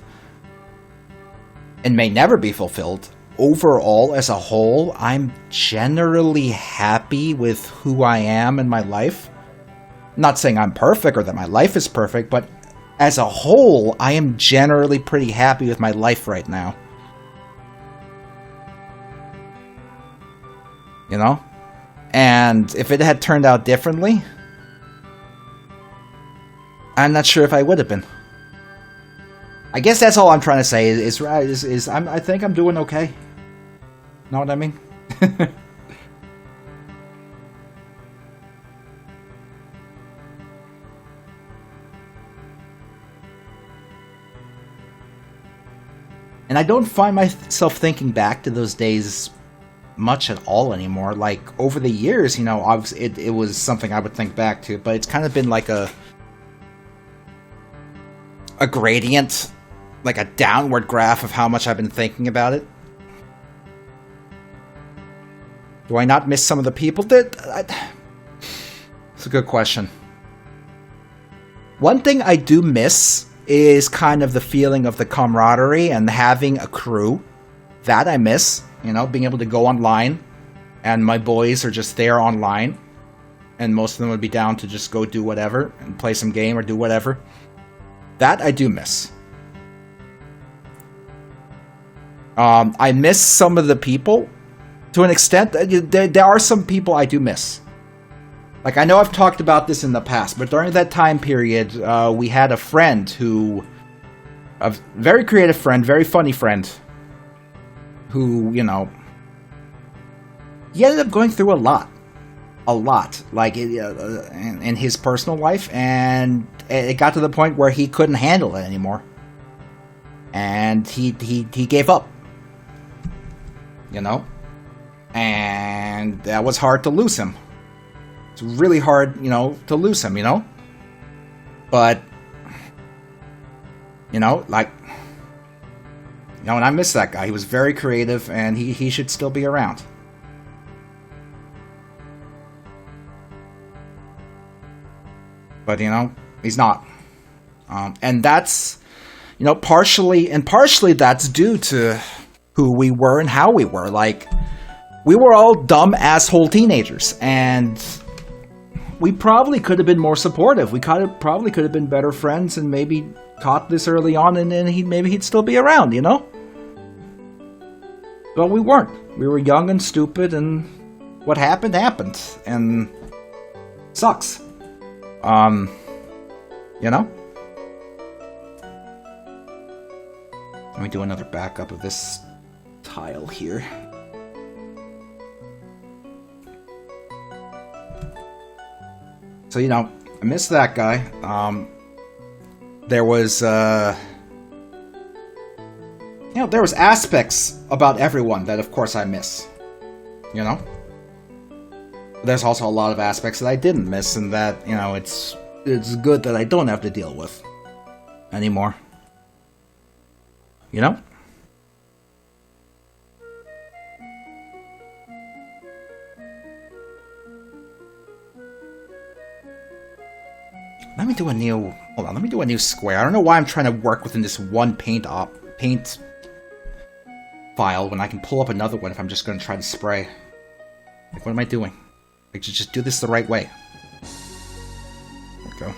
and may never be fulfilled, overall, as a whole, I'm generally happy with who I am in my life. I'm not saying I'm perfect or that my life is perfect, but as a whole, I am generally pretty happy with my life right now. And if it had turned out differently, I'm not sure if I would have been. I guess that's all I'm trying to say. I think I'm doing okay. Know what I mean? And I don't find myself thinking back to those days much at all anymore. Like, over the years, you know, obviously it was something I would think back to, but it's kind of been like a gradient, like a downward graph of how much I've been thinking about it. Do I not miss some of the people that... It's a good question. One thing I do miss is kind of the feeling of the camaraderie and having a crew. That I miss. You know, being able to go online and my boys are just there online. And most of them would be down to just go do whatever and play some game or do whatever. That I do miss. I miss some of the people. To an extent, there are some people I do miss. Like, I know I've talked about this in the past, but during that time period, we had a friend who... A very creative friend, very funny friend. Who, you know... He ended up going through a lot. A lot. Like, in his personal life, and it got to the point where he couldn't handle it anymore. And he gave up. You know? And that was hard to lose him. It's really hard, you know, to lose him, you know? But, you know, like, you know, and I miss that guy. He was very creative, and he should still be around. But, you know, he's not. And that's, you know, partially that's due to who we were and how we were. Like, we were all dumb asshole teenagers, and we probably could have been more supportive. We probably could have been better friends and maybe caught this early on, and then maybe he'd still be around, you know? But we weren't. We were young and stupid, and what happened, happened. And sucks. You know? Let me do another backup of this tile here. So, you know, I miss that guy. There was, you know, there was aspects about everyone that, of course, I miss. You know? There's also a lot of aspects that I didn't miss, and that, you know, it's good that I don't have to deal with anymore. You know? Let me do a new... Hold on, let me do a new square. I don't know why I'm trying to work within this one paint file when I can pull up another one if I'm just going to try to spray. Like, what am I doing? Like, just do this the right way. There we go.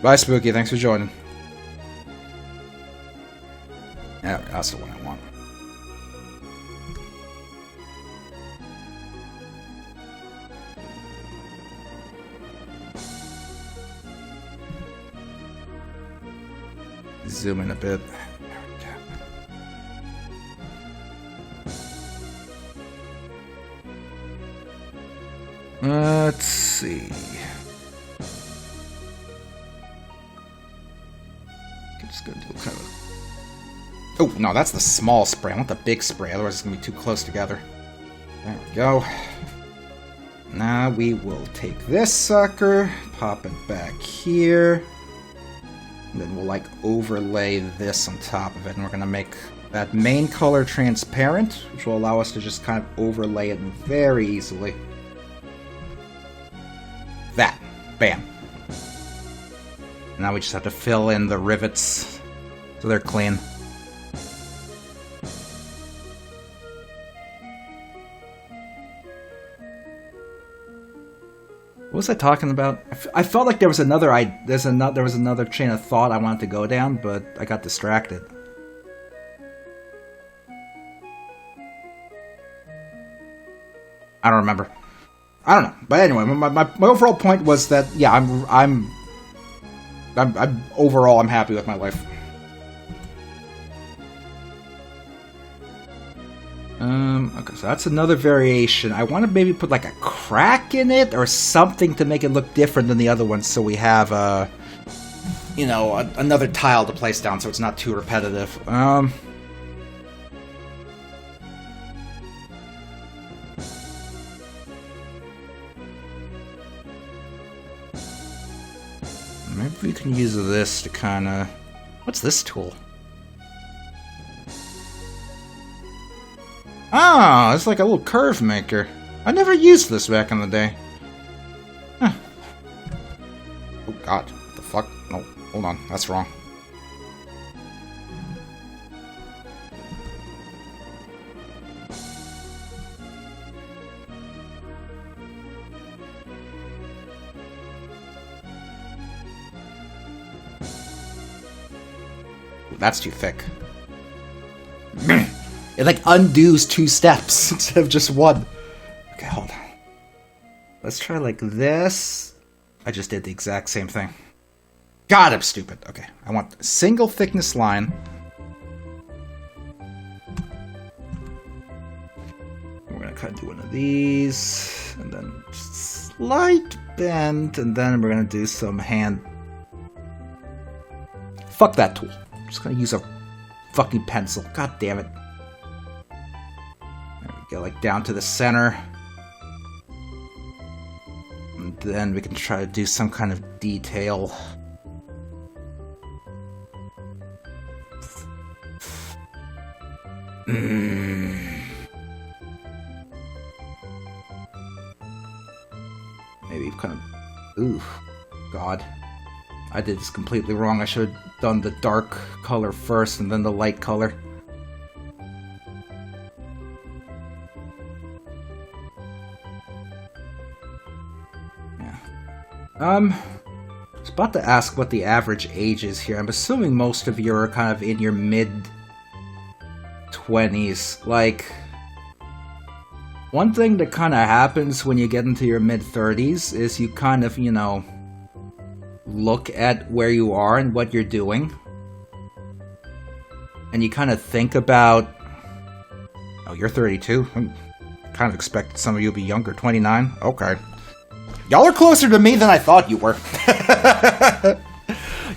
Bye, Spooky. Thanks for joining. Yeah, that's the one I want. Zoom in a bit. Let's see. Just gonna do kind of. Oh no, that's the small spray. I want the big spray, otherwise it's gonna be too close together. There we go. Now we will take this sucker, pop it back here. And then we'll, like, overlay this on top of it. And we're going to make that main color transparent, which will allow us to just kind of overlay it very easily. That. Bam. Now we just have to fill in the rivets so they're clean. What was I talking about? I felt like there was another chain of thought I wanted to go down, but I got distracted. I don't remember. I don't know. But anyway, my overall point was that, yeah, I'm overall I'm happy with my life. Okay, so that's another variation. I want to maybe put like a crack in it or something to make it look different than the other ones, so we have you know, another tile to place down so it's not too repetitive. Maybe we can use this to kind of... What's this tool? Ah, it's like a little curve maker. I never used this back in the day. Huh. Oh god, what the fuck? No, hold on, that's wrong. That's too thick. It like undoes 2 steps instead of just 1. Okay, hold on. Let's try like this. I just did the exact same thing. God, I'm stupid. Okay, I want a single thickness line. We're gonna kind of do one of these, and then slight bend, and then we're gonna do some hand. Fuck that tool. I'm just gonna use a fucking pencil. God damn it. There we go, like down to the center. And then we can try to do some kind of detail. Maybe kind of... Ooh. God. I did this completely wrong. I should have done the dark color first and then the light color. Yeah. I was about to ask what the average age is here. I'm assuming most of you are kind of in your mid-20s. Like, one thing that kind of happens when you get into your mid-30s is you kind of, you know, look at where you are and what you're doing. And you kind of think about... Oh, you're 32? I kind of expected some of you to be younger. 29? Okay. Y'all are closer to me than I thought you were.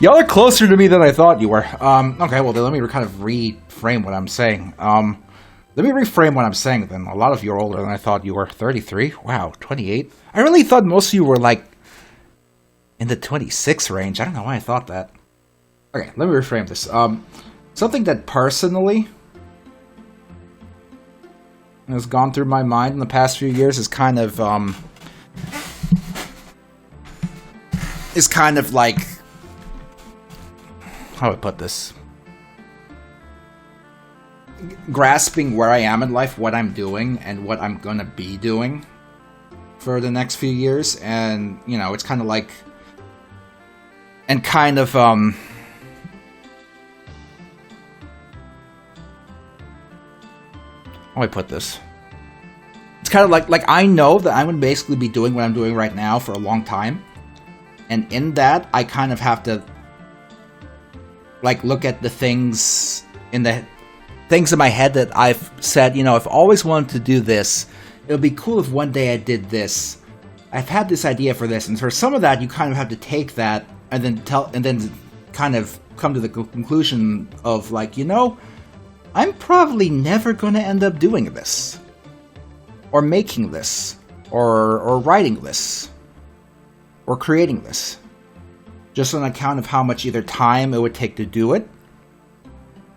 Y'all are closer to me than I thought you were. Okay, well, then let me kind of reframe what I'm saying. Let me reframe what I'm saying then. A lot of you are older than I thought you were. 33? Wow, 28? I really thought most of you were, like, in the 26 range. I don't know why I thought that. Okay, let me reframe this. Something that personally has gone through my mind in the past few years is kind of like, how do I put this? Grasping where I am in life, what I'm doing, and what I'm gonna be doing for the next few years. And, you know, it's kind of like... And kind of, how do I put this? It's kind of like I know that I'm going to basically be doing what I'm doing right now for a long time. And in that, I kind of have to, like, look at the things in my head that I've said, you know, I've always wanted to do this. It would be cool if one day I did this. I've had this idea for this. And for some of that, you kind of have to take that and then kind of come to the conclusion of, like, you know, I'm probably never going to end up doing this, or making this, or writing this, or creating this, just on account of how much either time it would take to do it,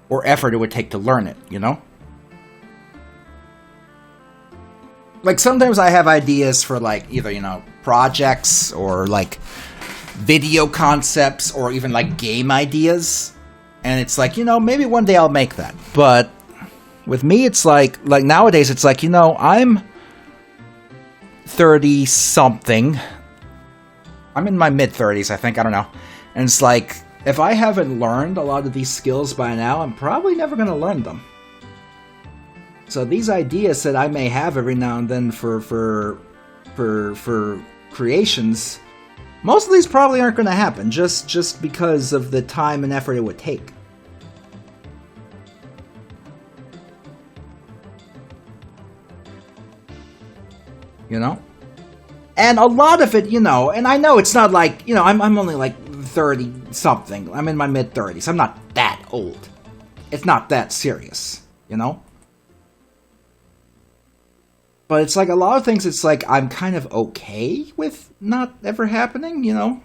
or effort it would take to learn it, you know? Like, sometimes I have ideas for, like, either, you know, projects, or, like, video concepts, or even, like, game ideas. And it's like, you know, maybe one day I'll make that. But with me, it's like nowadays, it's like, you know, I'm 30-something. I'm in my mid-30s, I think. I don't know. And it's like, if I haven't learned a lot of these skills by now, I'm probably never going to learn them. So these ideas that I may have every now and then for creations, most of these probably aren't going to happen, just because of the time and effort it would take. You know? And a lot of it, you know, and I know it's not like, you know, I'm only like 30-something. I'm in my mid-30s. I'm not that old. It's not that serious, you know? But it's like a lot of things, it's like I'm kind of okay with not ever happening, you know?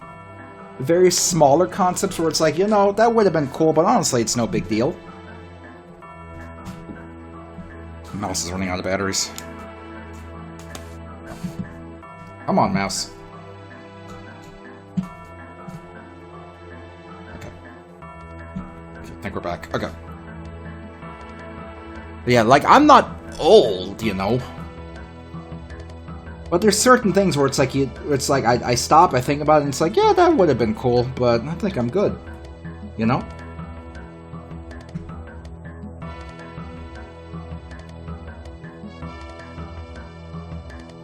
Very smaller concepts where it's like, you know, that would have been cool, but honestly, it's no big deal. Mouse is running out of batteries. Come on, mouse. Okay. I think we're back. Okay. But yeah, like, I'm not old, you know? But there's certain things where it's like, I stop, I think about it, and it's like, yeah, that would have been cool, but I think I'm good. You know?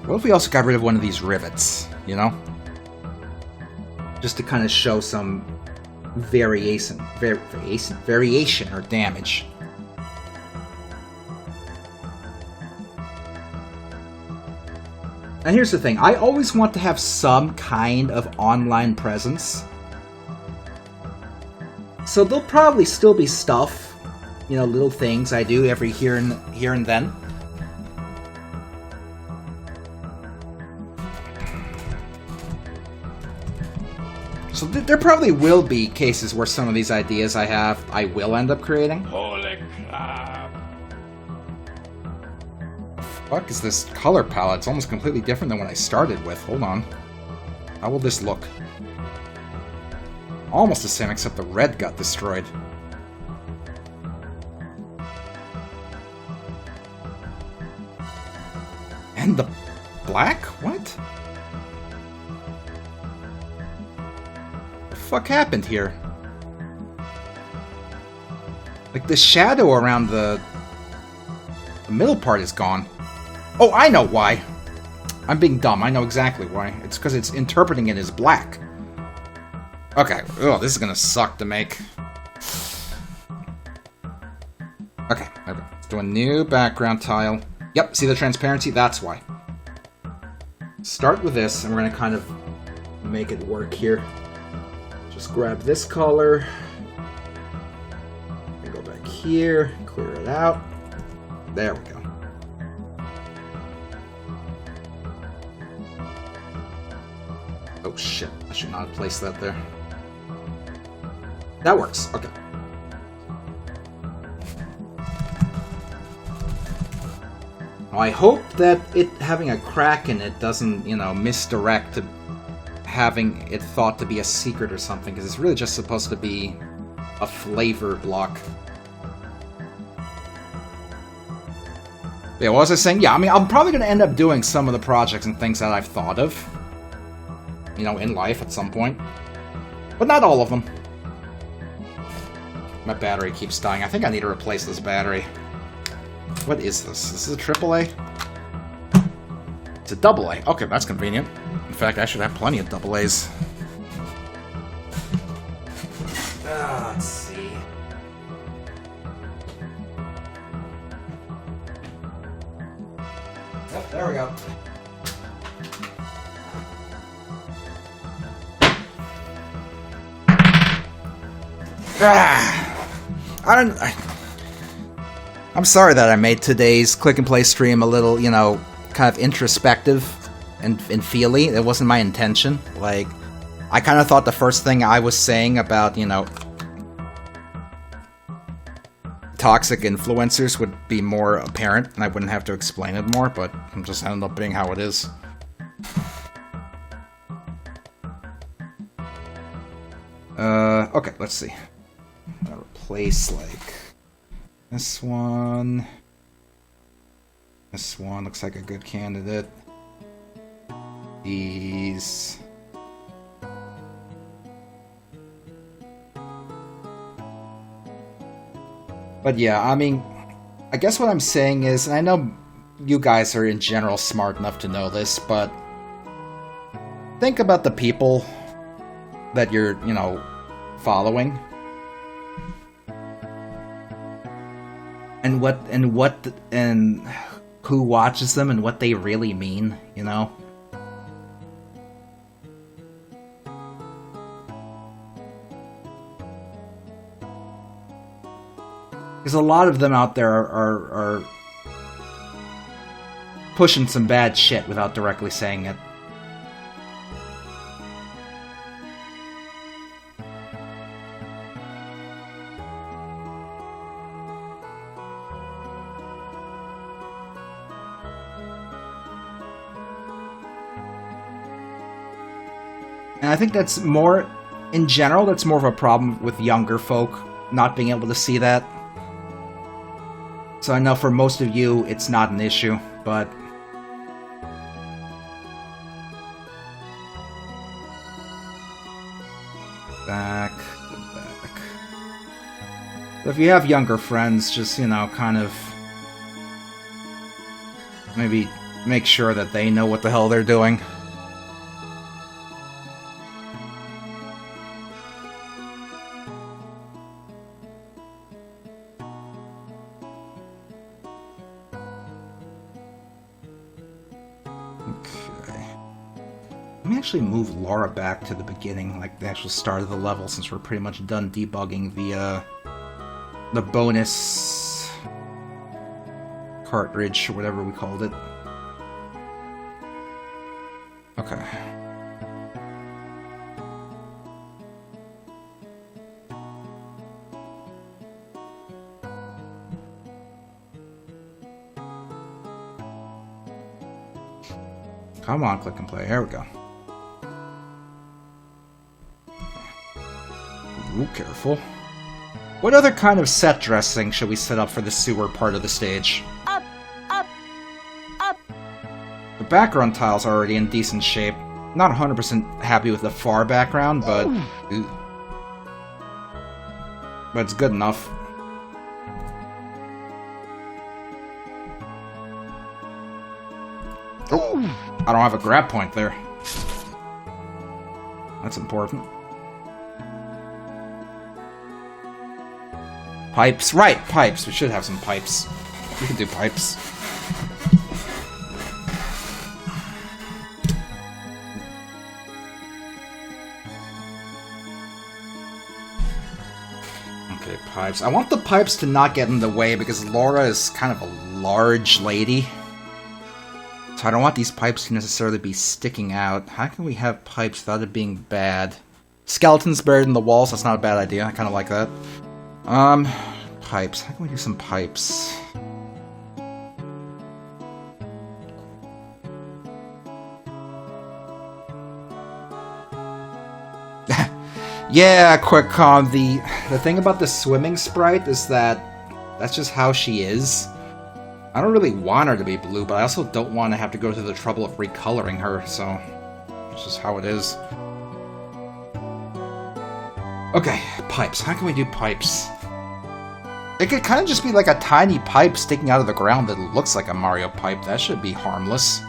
What if we also got rid of one of these rivets, you know? Just to kind of show some variation or damage. And here's the thing, I always want to have some kind of online presence. So there'll probably still be stuff, you know, little things I do every here and then. So there probably will be cases where some of these ideas I will end up creating. Holy crap! Fuck is this color palette? It's almost completely different than what I started with. Hold on. How will this look? Almost the same, except the red got destroyed. And the black? What? What the fuck happened here? Like, the shadow around the middle part is gone. Oh, I know why. I'm being dumb. I know exactly why. It's because it's interpreting it as black. Okay. Oh, this is gonna suck to make. Okay. Let's do a new background tile. Yep, see the transparency? That's why. Start with this, and we're gonna kind of make it work here. Just grab this color. And go back here, clear it out. There we go. Oh shit, I should not have placed that there. That works, okay. Now I hope that it having a crack in it doesn't, you know, misdirect to having it thought to be a secret or something, because it's really just supposed to be a flavor block. Yeah, what was I saying? Yeah, I mean, I'm probably going to end up doing some of the projects and things that I've thought of, you know, in life at some point. But not all of them. My battery keeps dying. I think I need to replace this battery. What is this? This is a AAA? It's a AA. Okay, that's convenient. In fact, I should have plenty of AA's. Let's see. Yep, there we go. I'm sorry that I made today's Click and Play stream a little, you know, kind of introspective and feely. It wasn't my intention. Like, I kind of thought the first thing I was saying about, you know, toxic influencers would be more apparent, and I wouldn't have to explain it more, but it just ended up being how it is. Okay, let's see. I'll replace, like, this one. This one looks like a good candidate. These. But yeah, I mean, I guess what I'm saying is, and I know you guys are in general smart enough to know this, but think about the people that you're, you know, following. And who watches them and what they really mean, you know? Because a lot of them out there are pushing some bad shit without directly saying it. And I think that's more, in general, that's more of a problem with younger folk, not being able to see that. So I know for most of you, it's not an issue, but... Back. So if you have younger friends, just, you know, kind of... maybe make sure that they know what the hell they're doing. Let me actually move Laura back to the beginning, like the actual start of the level, since we're pretty much done debugging the bonus cartridge, or whatever we called it. Okay. Come on, click and play. Here we go. Ooh, careful. What other kind of set dressing should we set up for the sewer part of the stage? Up, up, up. The background tiles are already in decent shape. Not 100% happy with the far background, but... but it's good enough. Oh, I don't have a grab point there. That's important. Pipes. Right, pipes. We should have some pipes. We can do pipes. Okay, pipes. I want the pipes to not get in the way because Laura is kind of a large lady. So I don't want these pipes to necessarily be sticking out. How can we have pipes without it being bad? Skeletons buried in the walls, that's not a bad idea. I kind of like that. Pipes. How can we do some pipes? Yeah, quick com. The thing about the swimming sprite is that that's just how she is. I don't really want her to be blue, but I also don't want to have to go to the trouble of recoloring her, so it's just how it is. Okay, pipes. How can we do pipes? It could kind of just be like a tiny pipe sticking out of the ground that looks like a Mario pipe. That should be harmless.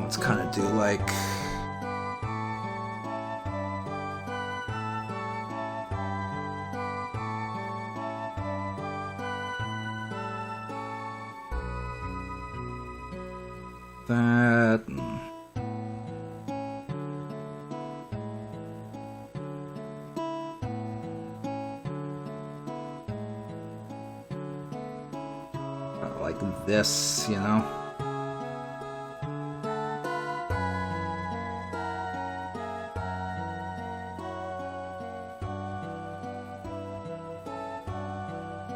Let's kind of do like... that. Like this, you know?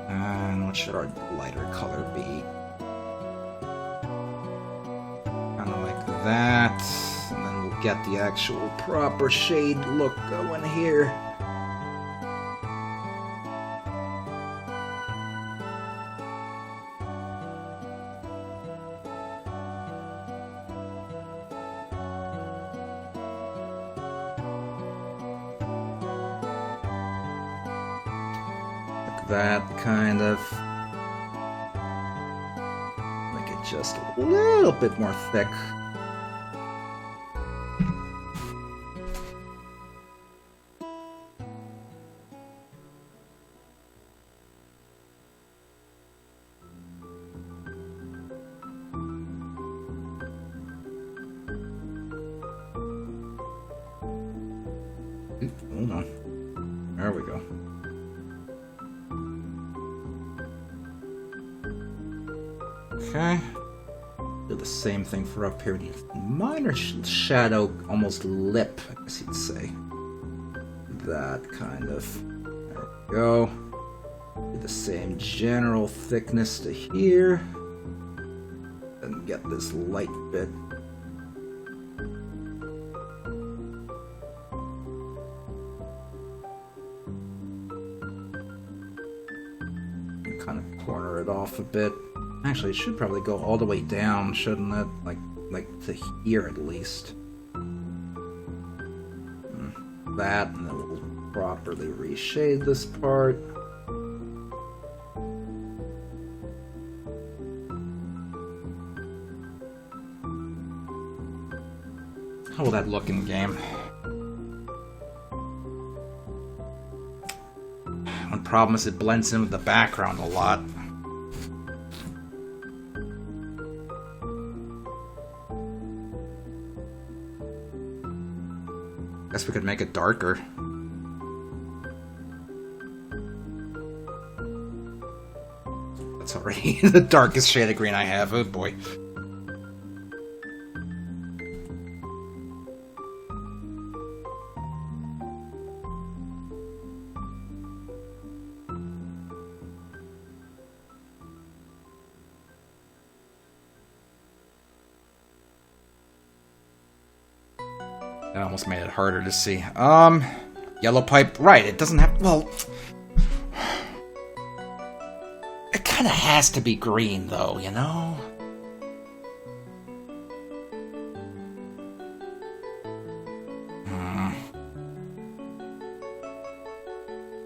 And what should our lighter color be? That, and then we'll get the actual proper shade look going here. Like that, kind of. Make it just a little bit more thick. Hold on. There we go. Okay. Do the same thing for up here. Minor shadow, almost lip, I guess you'd say. That kind of. There we go. Do the same general thickness to here. And get this light bit. Kind of corner it off a bit. Actually, it should probably go all the way down, shouldn't it? Like to here at least. That, and then we'll properly reshade this part. How will that look in game? One problem is it blends in with the background a lot. Guess we could make it darker. That's already the darkest shade of green I have. Oh boy. That almost made it harder to see. Yellow pipe, right, it doesn't have, well... It kinda has to be green, though, you know?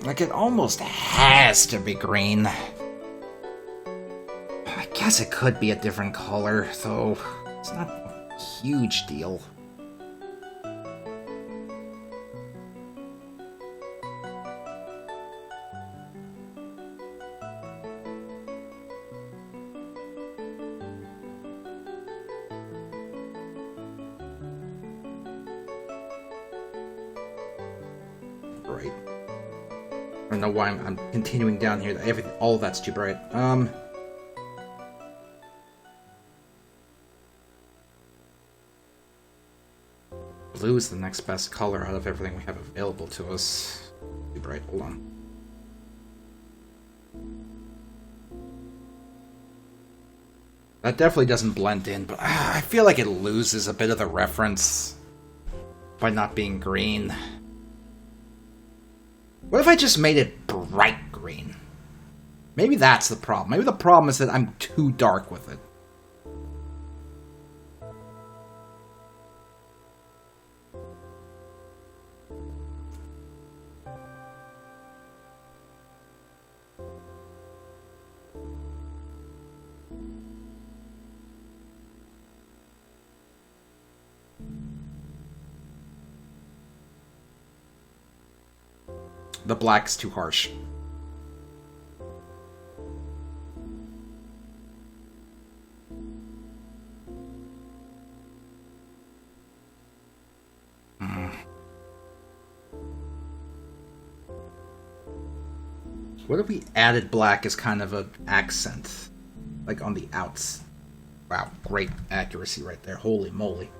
Like, it almost has to be green. I guess it could be a different color, though. It's not a huge deal. Right. I don't know why I'm continuing down here. All of that's too bright. Blue is the next best color out of everything we have available to us. Too bright. Hold on. That definitely doesn't blend in, but I feel like it loses a bit of the reference by not being green. What if I just made it bright green? Maybe that's the problem. Maybe the problem is that I'm too dark with it. The black's too harsh. What if we added black as kind of an accent? Like on the outs. Wow, great accuracy right there. Holy moly.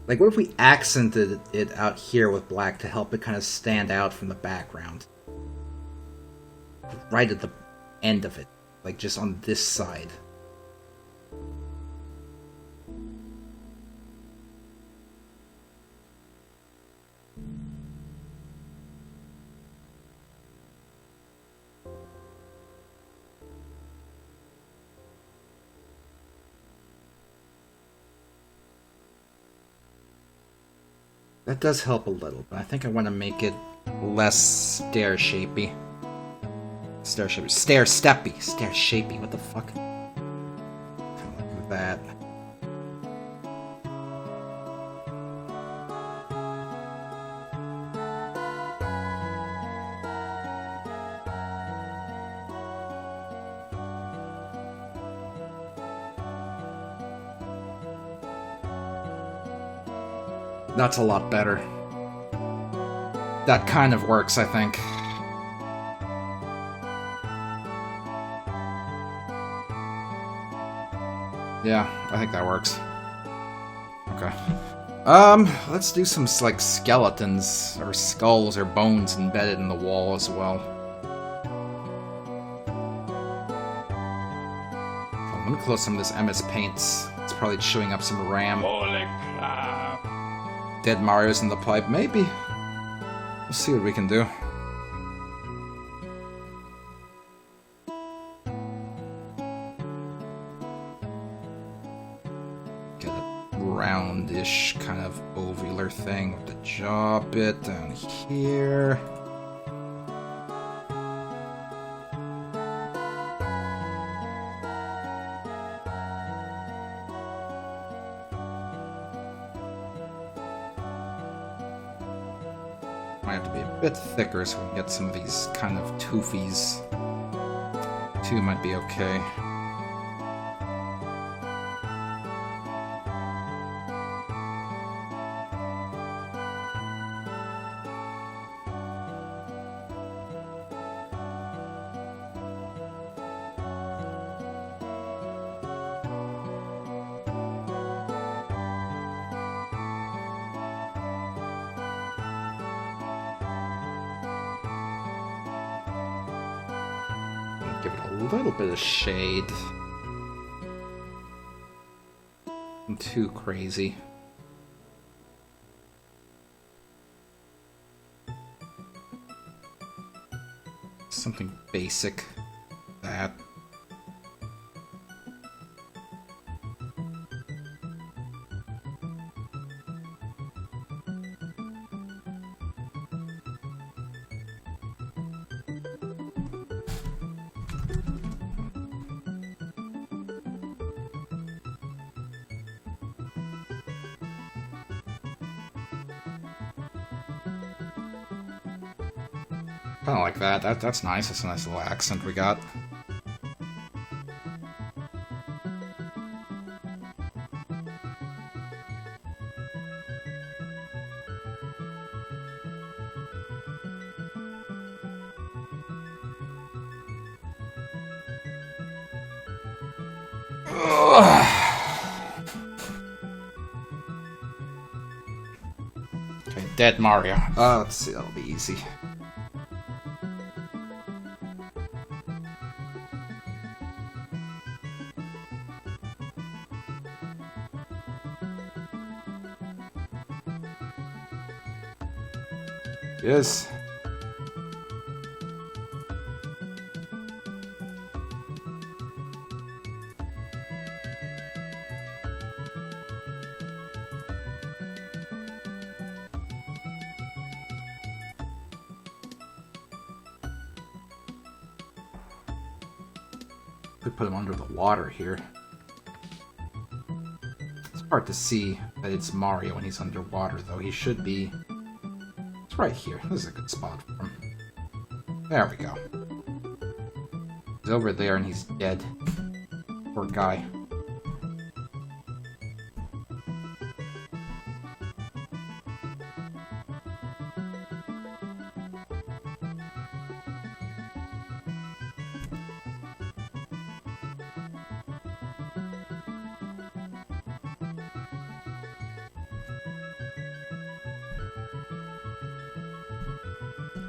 Like, what if we accented it out here with black to help it kind of stand out from the background? Right at the end of it. Like, just on this side. That does help a little, but I think I want to make it less stair-shapy. Stair-shapy. Stair-steppy. Stair-shapy. What the fuck? Kind of like that. That's a lot better. that kind of works, I think. Yeah, I think that works. Okay. Let's do some, like, skeletons, or skulls, or bones embedded in the wall as well. Let me close some of this MS Paints. It's probably chewing up some RAM. Holy crap! Dead Mario's in the pipe, maybe. We'll see what we can do. Get a roundish kind of ovular thing with the jaw bit down here. Might have to be a bit thicker so we can get some of these kind of toofies. 2 might be okay. Give it a little bit of shade. Not too crazy. Something basic. That. Kind of like that. That's nice. That's a nice little accent we got. Okay, dead Mario. Let's see, that'll be easy. Yes. We put him under the water here. It's hard to see that it's Mario when he's underwater, though. He should be... It's right here. This is a good spot for him. There we go. He's over there and he's dead. Poor guy.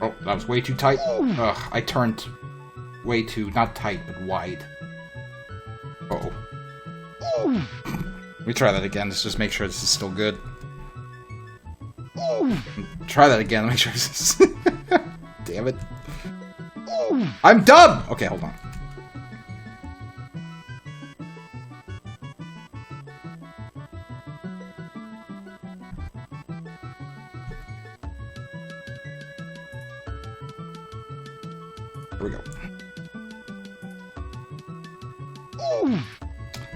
Oh, that was way too tight. Ugh, I turned way too, not tight, but wide. Uh-oh. Let me try that again, let's just make sure this is still good. Try that again, make sure this is... Damn it. I'm dumb! Okay, hold on. Here we go.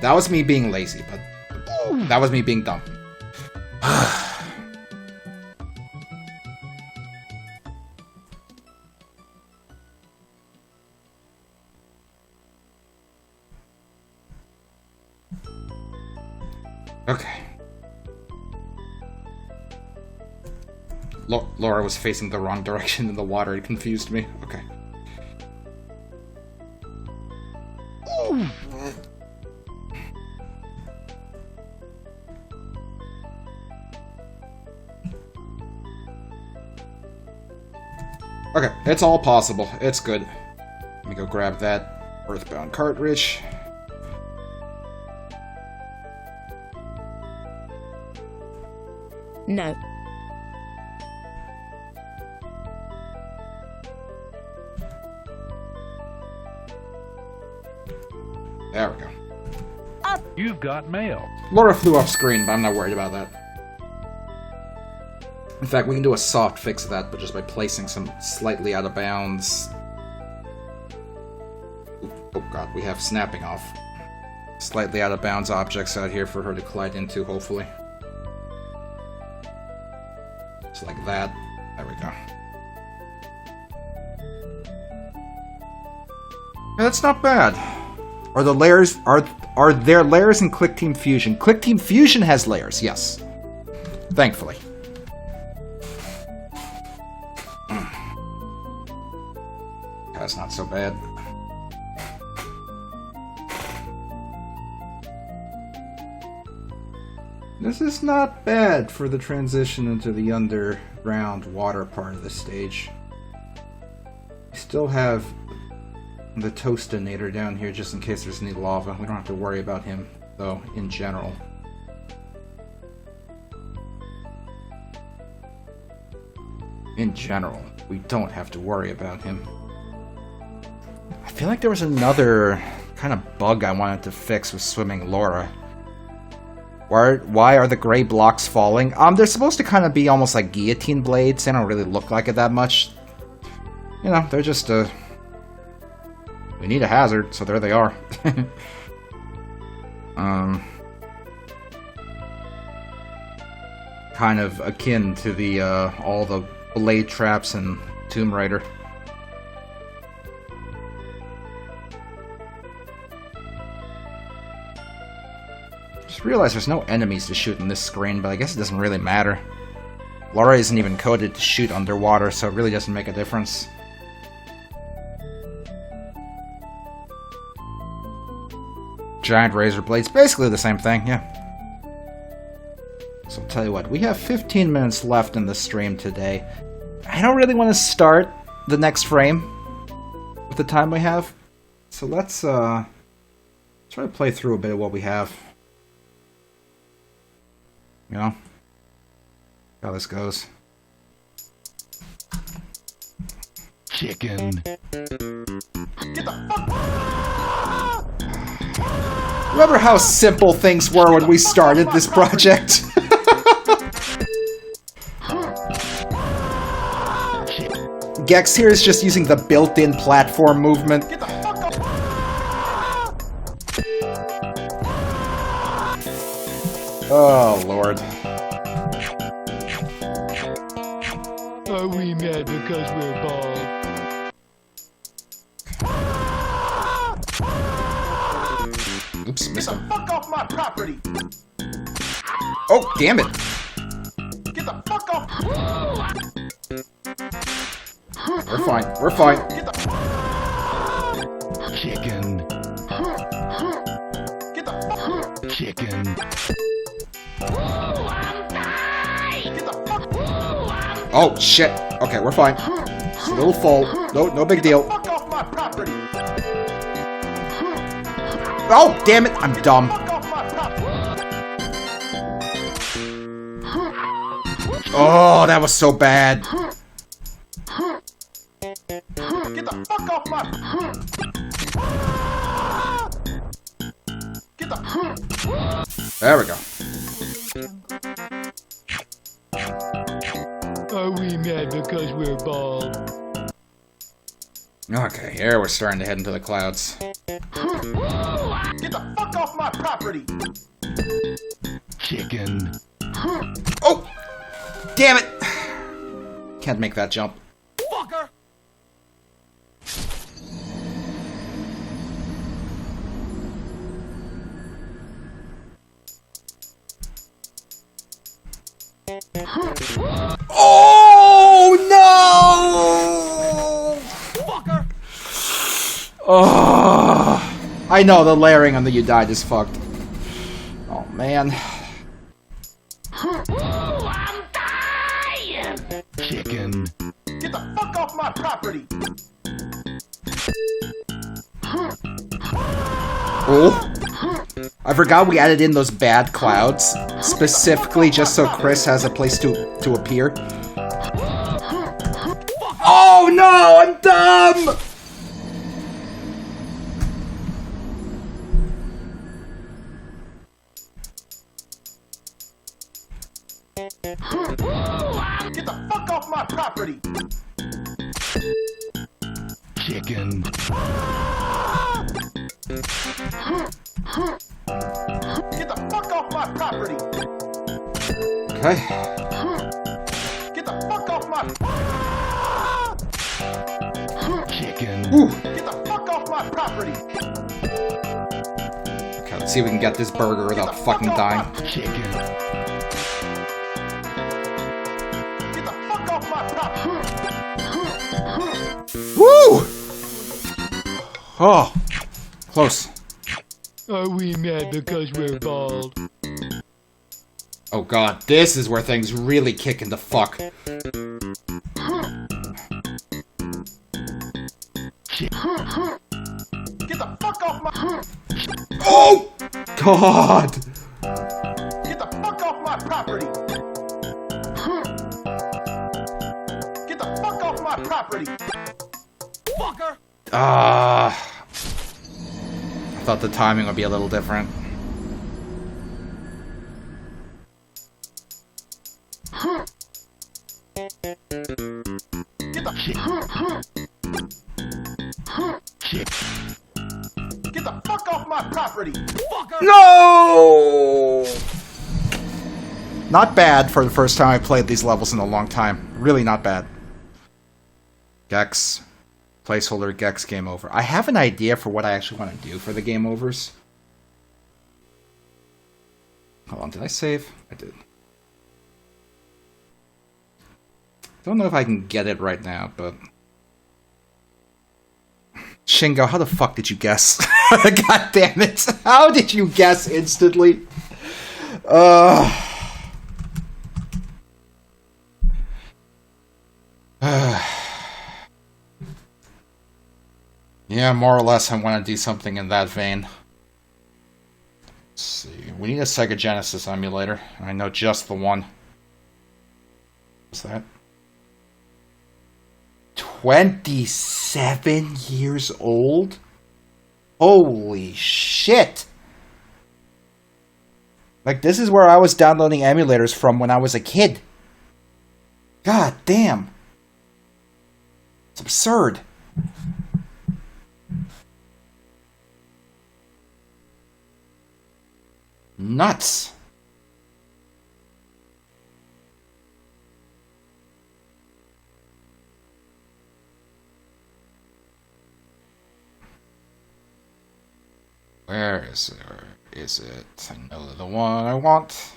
That was me being lazy, but that was me being dumb. Okay. Laura was facing the wrong direction in the water. It confused me. Okay. Okay, it's all possible. It's good. Let me go grab that Earthbound cartridge. No. There we go. You've got mail. Laura flew off screen, but I'm not worried about that. In fact, we can do a soft fix of that, but just by placing some slightly out of bounds... Oh god, we have snapping off. Slightly out of bounds objects out here for her to collide into, hopefully. Just like that. There we go. Yeah, that's not bad. Are the layers... Are there layers in Klik Team Fusion? Klik Team Fusion has layers, yes. Thankfully. That's not so bad. This is not bad for the transition into the underground water part of the stage. We still have the Toastinator down here just in case there's any lava. We don't have to worry about him, though, in general. In general, we don't have to worry about him. I feel like there was another kind of bug I wanted to fix with swimming Laura. Why are the gray blocks falling? They're supposed to kind of be almost like guillotine blades. They don't really look like it that much. You know, they're just we need a hazard, so there they are. Kind of akin to the all the blade traps in Tomb Raider. Just realized there's no enemies to shoot in this screen, but I guess it doesn't really matter. Laura isn't even coded to shoot underwater, so it really doesn't make a difference. Giant razor blades, basically the same thing, yeah. So I'll tell you what, we have 15 minutes left in the stream today. I don't really want to start the next frame with the time we have. So let's try to play through a bit of what we have. You know, how this goes. Chicken. Get the fuck! Remember how simple things were when we started this project? Gex here is just using the built-in platform movement. Get the fuck up! Oh, Lord. Are we mad because we're bald? Oops, Get missed the him. fuck off my property! Oh, damn it. Get the fuck off! We're fine. We're fine. Get the Chicken. Get the fuck! Chicken. Get the fuck! Oh, shit. Okay, we're fine. It's a little full. No big deal. Fuck off my property! Oh, damn it. I'm dumb. Fuck off my property! Oh, that was so bad. Get the fuck off my... Get the... There we go. Are we mad because we're bald? Okay, here we're starting to head into the clouds. Get the fuck off my property! Chicken. Oh! Damn it! Can't make that jump. Fucker! Oh no! Fucker! Oh, I know the layering on the "you died" is fucked. Oh man. I'm dying! Chicken. Get the fuck off my property! Oh. I forgot we added in those bad clouds, specifically just so Chris has a place to appear. Oh no, I'm dumb! Get the fuck off my property! Chicken. Get the fuck off my property! Okay. Get the fuck off my... Chicken. Ooh. Get the fuck off my property! Okay, let's see if we can get this burger without fucking dying. Chicken. Get the fuck off my property! Woo! Oh, close. Are we mad because we're bald? Oh god, this is where things really kick into fuck. Get the fuck off my... Oh! God! Get the fuck off my property! Get the fuck off my property! Fucker! I thought the timing would be a little different. Get the... Get the fuck off my property! Fucker! No! Not bad for the first time I played these levels in a long time. Really not bad. Gex. Placeholder Gex game over. I have an idea for what I actually want to do for the game overs. Hold on, did I save? I did. Don't know if I can get it right now, but... Shingo, how the fuck did you guess? God damn it. How did you guess instantly? Yeah, more or less I want to do something in that vein. Let's see. We need a Sega Genesis emulator. I know just the one. What's that? 27 years old? Holy shit! Like, this is where I was downloading emulators from when I was a kid. God damn. It's absurd. Nuts. Where is it? Is it? I know the one I want.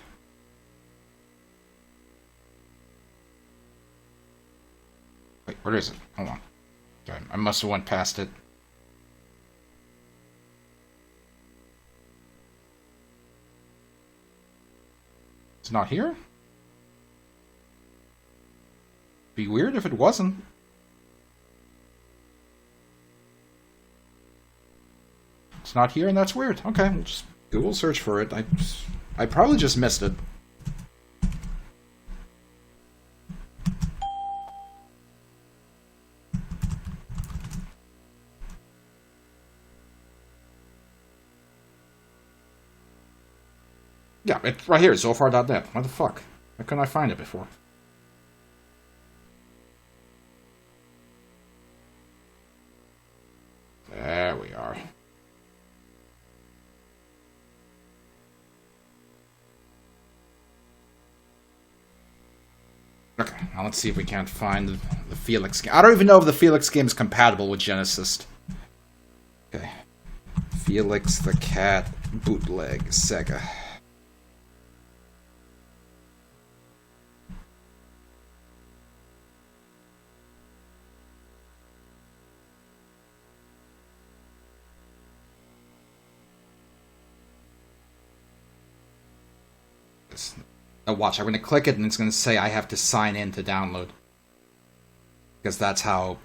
Wait, where is it? Hold on. Okay, I must have went past it. It's not here? Be weird if it wasn't. It's not here, and that's weird. Okay, we'll just Google search for it. I probably just missed it. Yeah, it's right here, Zofar.net. What the fuck? Why couldn't I find it before? There we are. Okay, now let's see if we can't find the Felix game. I don't even know if the Felix game is compatible with Genesis. Okay. Felix the Cat bootleg Sega. downloads. Now watch, I'm going to click it and it's going to say I have to sign in to download. Because that's how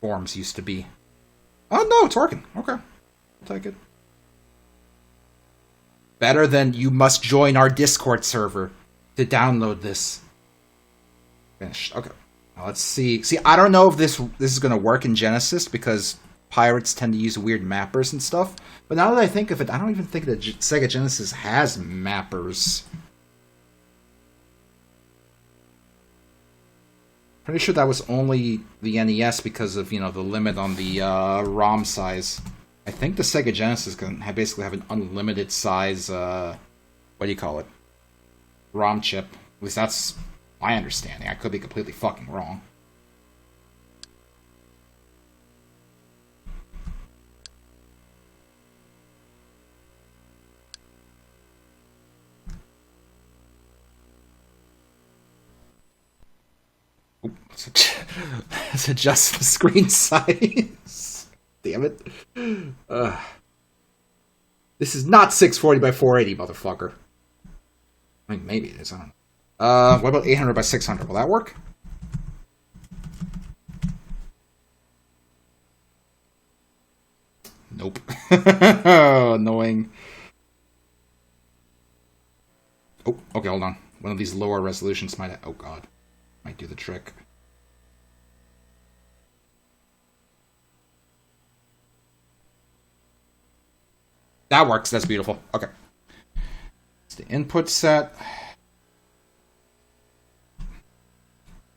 forms used to be. Oh no, it's working. Okay. I'll take it. Better than you must join our Discord server to download this. Finished. Okay. Now let's see. See, I don't know if this is going to work in Genesis because pirates tend to use weird mappers and stuff. But now that I think of it, I don't even think that Sega Genesis has mappers. Pretty sure that was only the NES because of, you know, the limit on the ROM size. I think the Sega Genesis can basically have an unlimited size, what do you call it? ROM chip. At least that's my understanding. I could be completely fucking wrong. Oop, let's adjust the screen size. Damn it. This is not 640 by 480, motherfucker. I mean, maybe it is. I don't know. What about 800 by 600? Will that work? Nope. Oh, annoying. Oh, okay, hold on. One of these lower resolutions might... Oh, God. Might do the trick. That works. That's beautiful. Okay. It's the input set.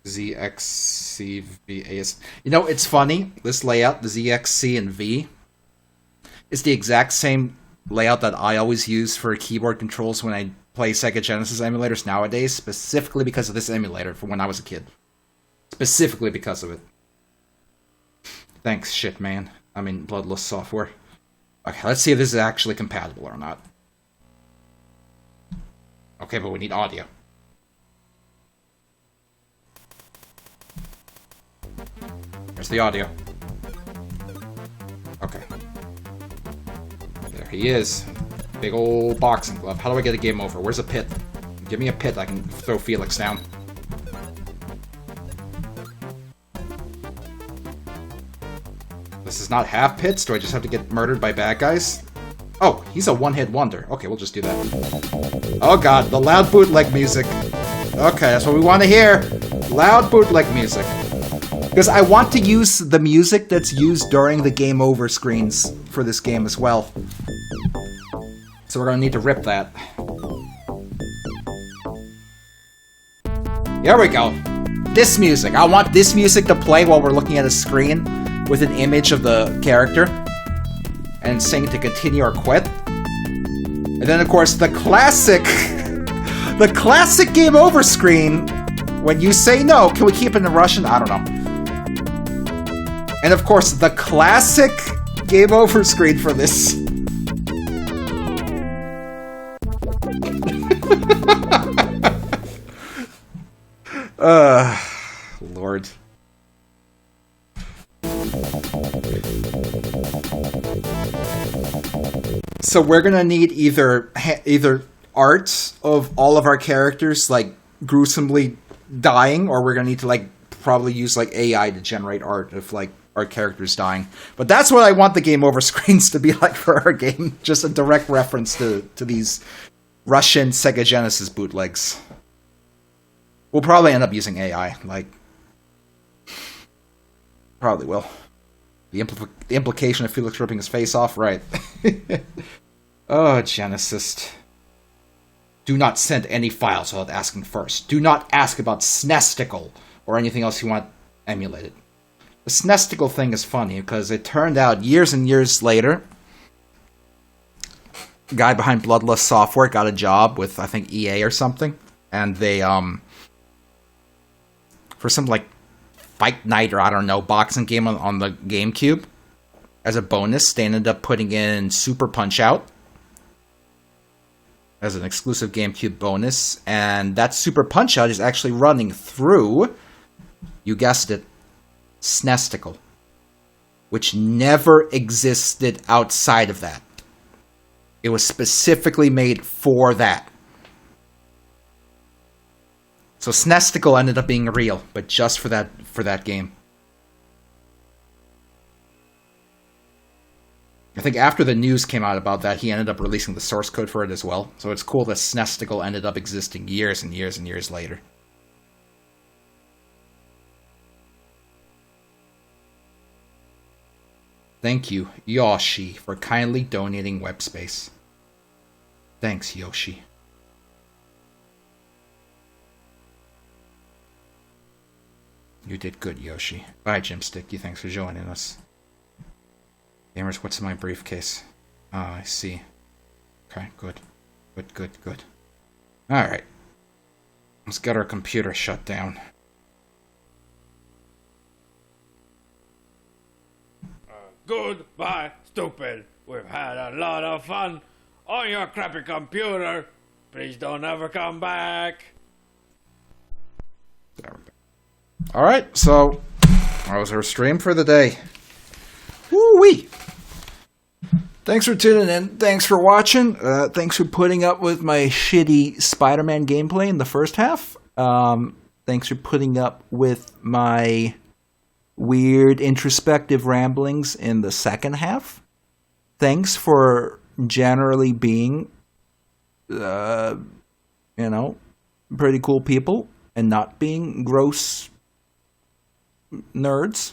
ZXCVAS. You know, it's funny. This layout, the ZXC and V, is the exact same layout that I always use for keyboard controls when I play Sega Genesis emulators nowadays, specifically because of this emulator from when I was a kid. Specifically because of it. Thanks, shit, man. I mean, Bloodless Software. Okay, let's see if this is actually compatible or not. Okay, but we need audio. There's the audio. Okay. There he is. Big old boxing glove. How do I get a game over? Where's a pit? Give me a pit. I can throw Felix down. This is not half pits? Do I just have to get murdered by bad guys? Oh, he's a one-hit wonder. Okay, we'll just do that. Oh god, the loud bootleg music. Okay, that's what we want to hear. Loud bootleg music. Because I want to use the music that's used during the game over screens for this game as well. So we're going to need to rip that. Here we go. This music. I want this music to play while we're looking at a screen with an image of the character. And saying to continue or quit. And then, of course, the classic... the classic game over screen. When you say no. Can we keep it in Russian? I don't know. And, of course, the classic game over screen for this. Lord. So we're gonna need either art of all of our characters like gruesomely dying, or we're gonna need to like probably use like AI to generate art of like our characters dying. But that's what I want the game over screens to be like for our game. Just a direct reference to these Russian Sega Genesis bootlegs. We'll probably end up using AI, like... Probably will. The implication of Felix ripping his face off, right. Oh, Genesis. Do not send any files without asking first. Do not ask about SNESticle or anything else you want emulated. The SNESticle thing is funny because it turned out years and years later, the guy behind Bloodless Software got a job with, I think, EA or something, and they, for some, like, Fight Night or, I don't know, boxing game on the GameCube, as a bonus, they ended up putting in Super Punch-Out as an exclusive GameCube bonus, and that Super Punch-Out is actually running through, you guessed it, SNESticle, which never existed outside of that. It was specifically made for that. So Snesticle ended up being real, but just for that game. I think after the news came out about that, he ended up releasing the source code for it as well. So it's cool that Snesticle ended up existing years and years and years later. Thank you, Yoshi, for kindly donating web space. Thanks, Yoshi. You did good, Yoshi. Bye, Jimsticky. Thanks for joining us. Gamers, what's in my briefcase? Oh, I see. Okay, good. Good. Alright. Let's get our computer shut down. Goodbye, stupid. We've had a lot of fun on your crappy computer. Please don't ever come back. Alright, so that was our stream for the day. Woo-wee! Thanks for tuning in. Thanks for watching. Thanks for putting up with my shitty Spider-Man gameplay in the first half. Thanks for putting up with my weird introspective ramblings in the second half. Thanks for generally being, pretty cool people and not being gross nerds.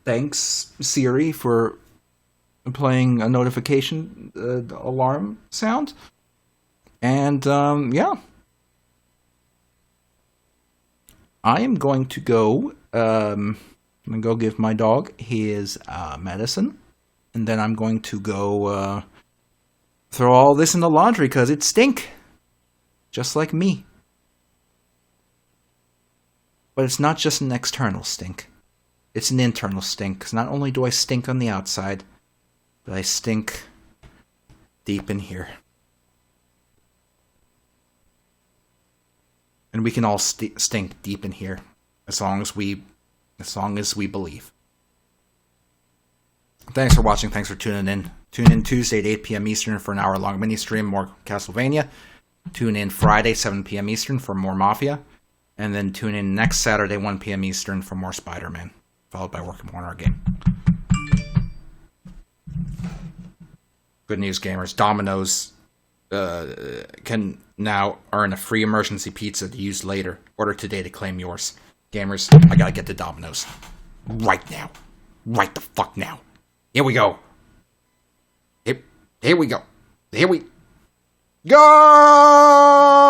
Thanks, Siri, for playing a notification alarm sound. And, yeah. I am going to go, give my dog his medicine. And then I'm going to go throw all this in the laundry because it stink. Just like me. But it's not just an external stink. It's an internal stink, because not only do I stink on the outside, but I stink deep in here. And we can all stink deep in here, as long as we believe. Thanks for watching, thanks for tuning in. Tune in Tuesday at 8 p.m. Eastern for an hour-long mini-stream, more Castlevania. Tune in Friday, 7 p.m. Eastern for more Mafia. And then tune in next Saturday, 1 p.m. Eastern for more Spider-Man, followed by working more on our game. Good news, gamers. Domino's can now earn a free emergency pizza to use later. Order today to claim yours. Gamers, I gotta get to Domino's. Right now. Right the fuck now. Here we go. Here we go. Here we go!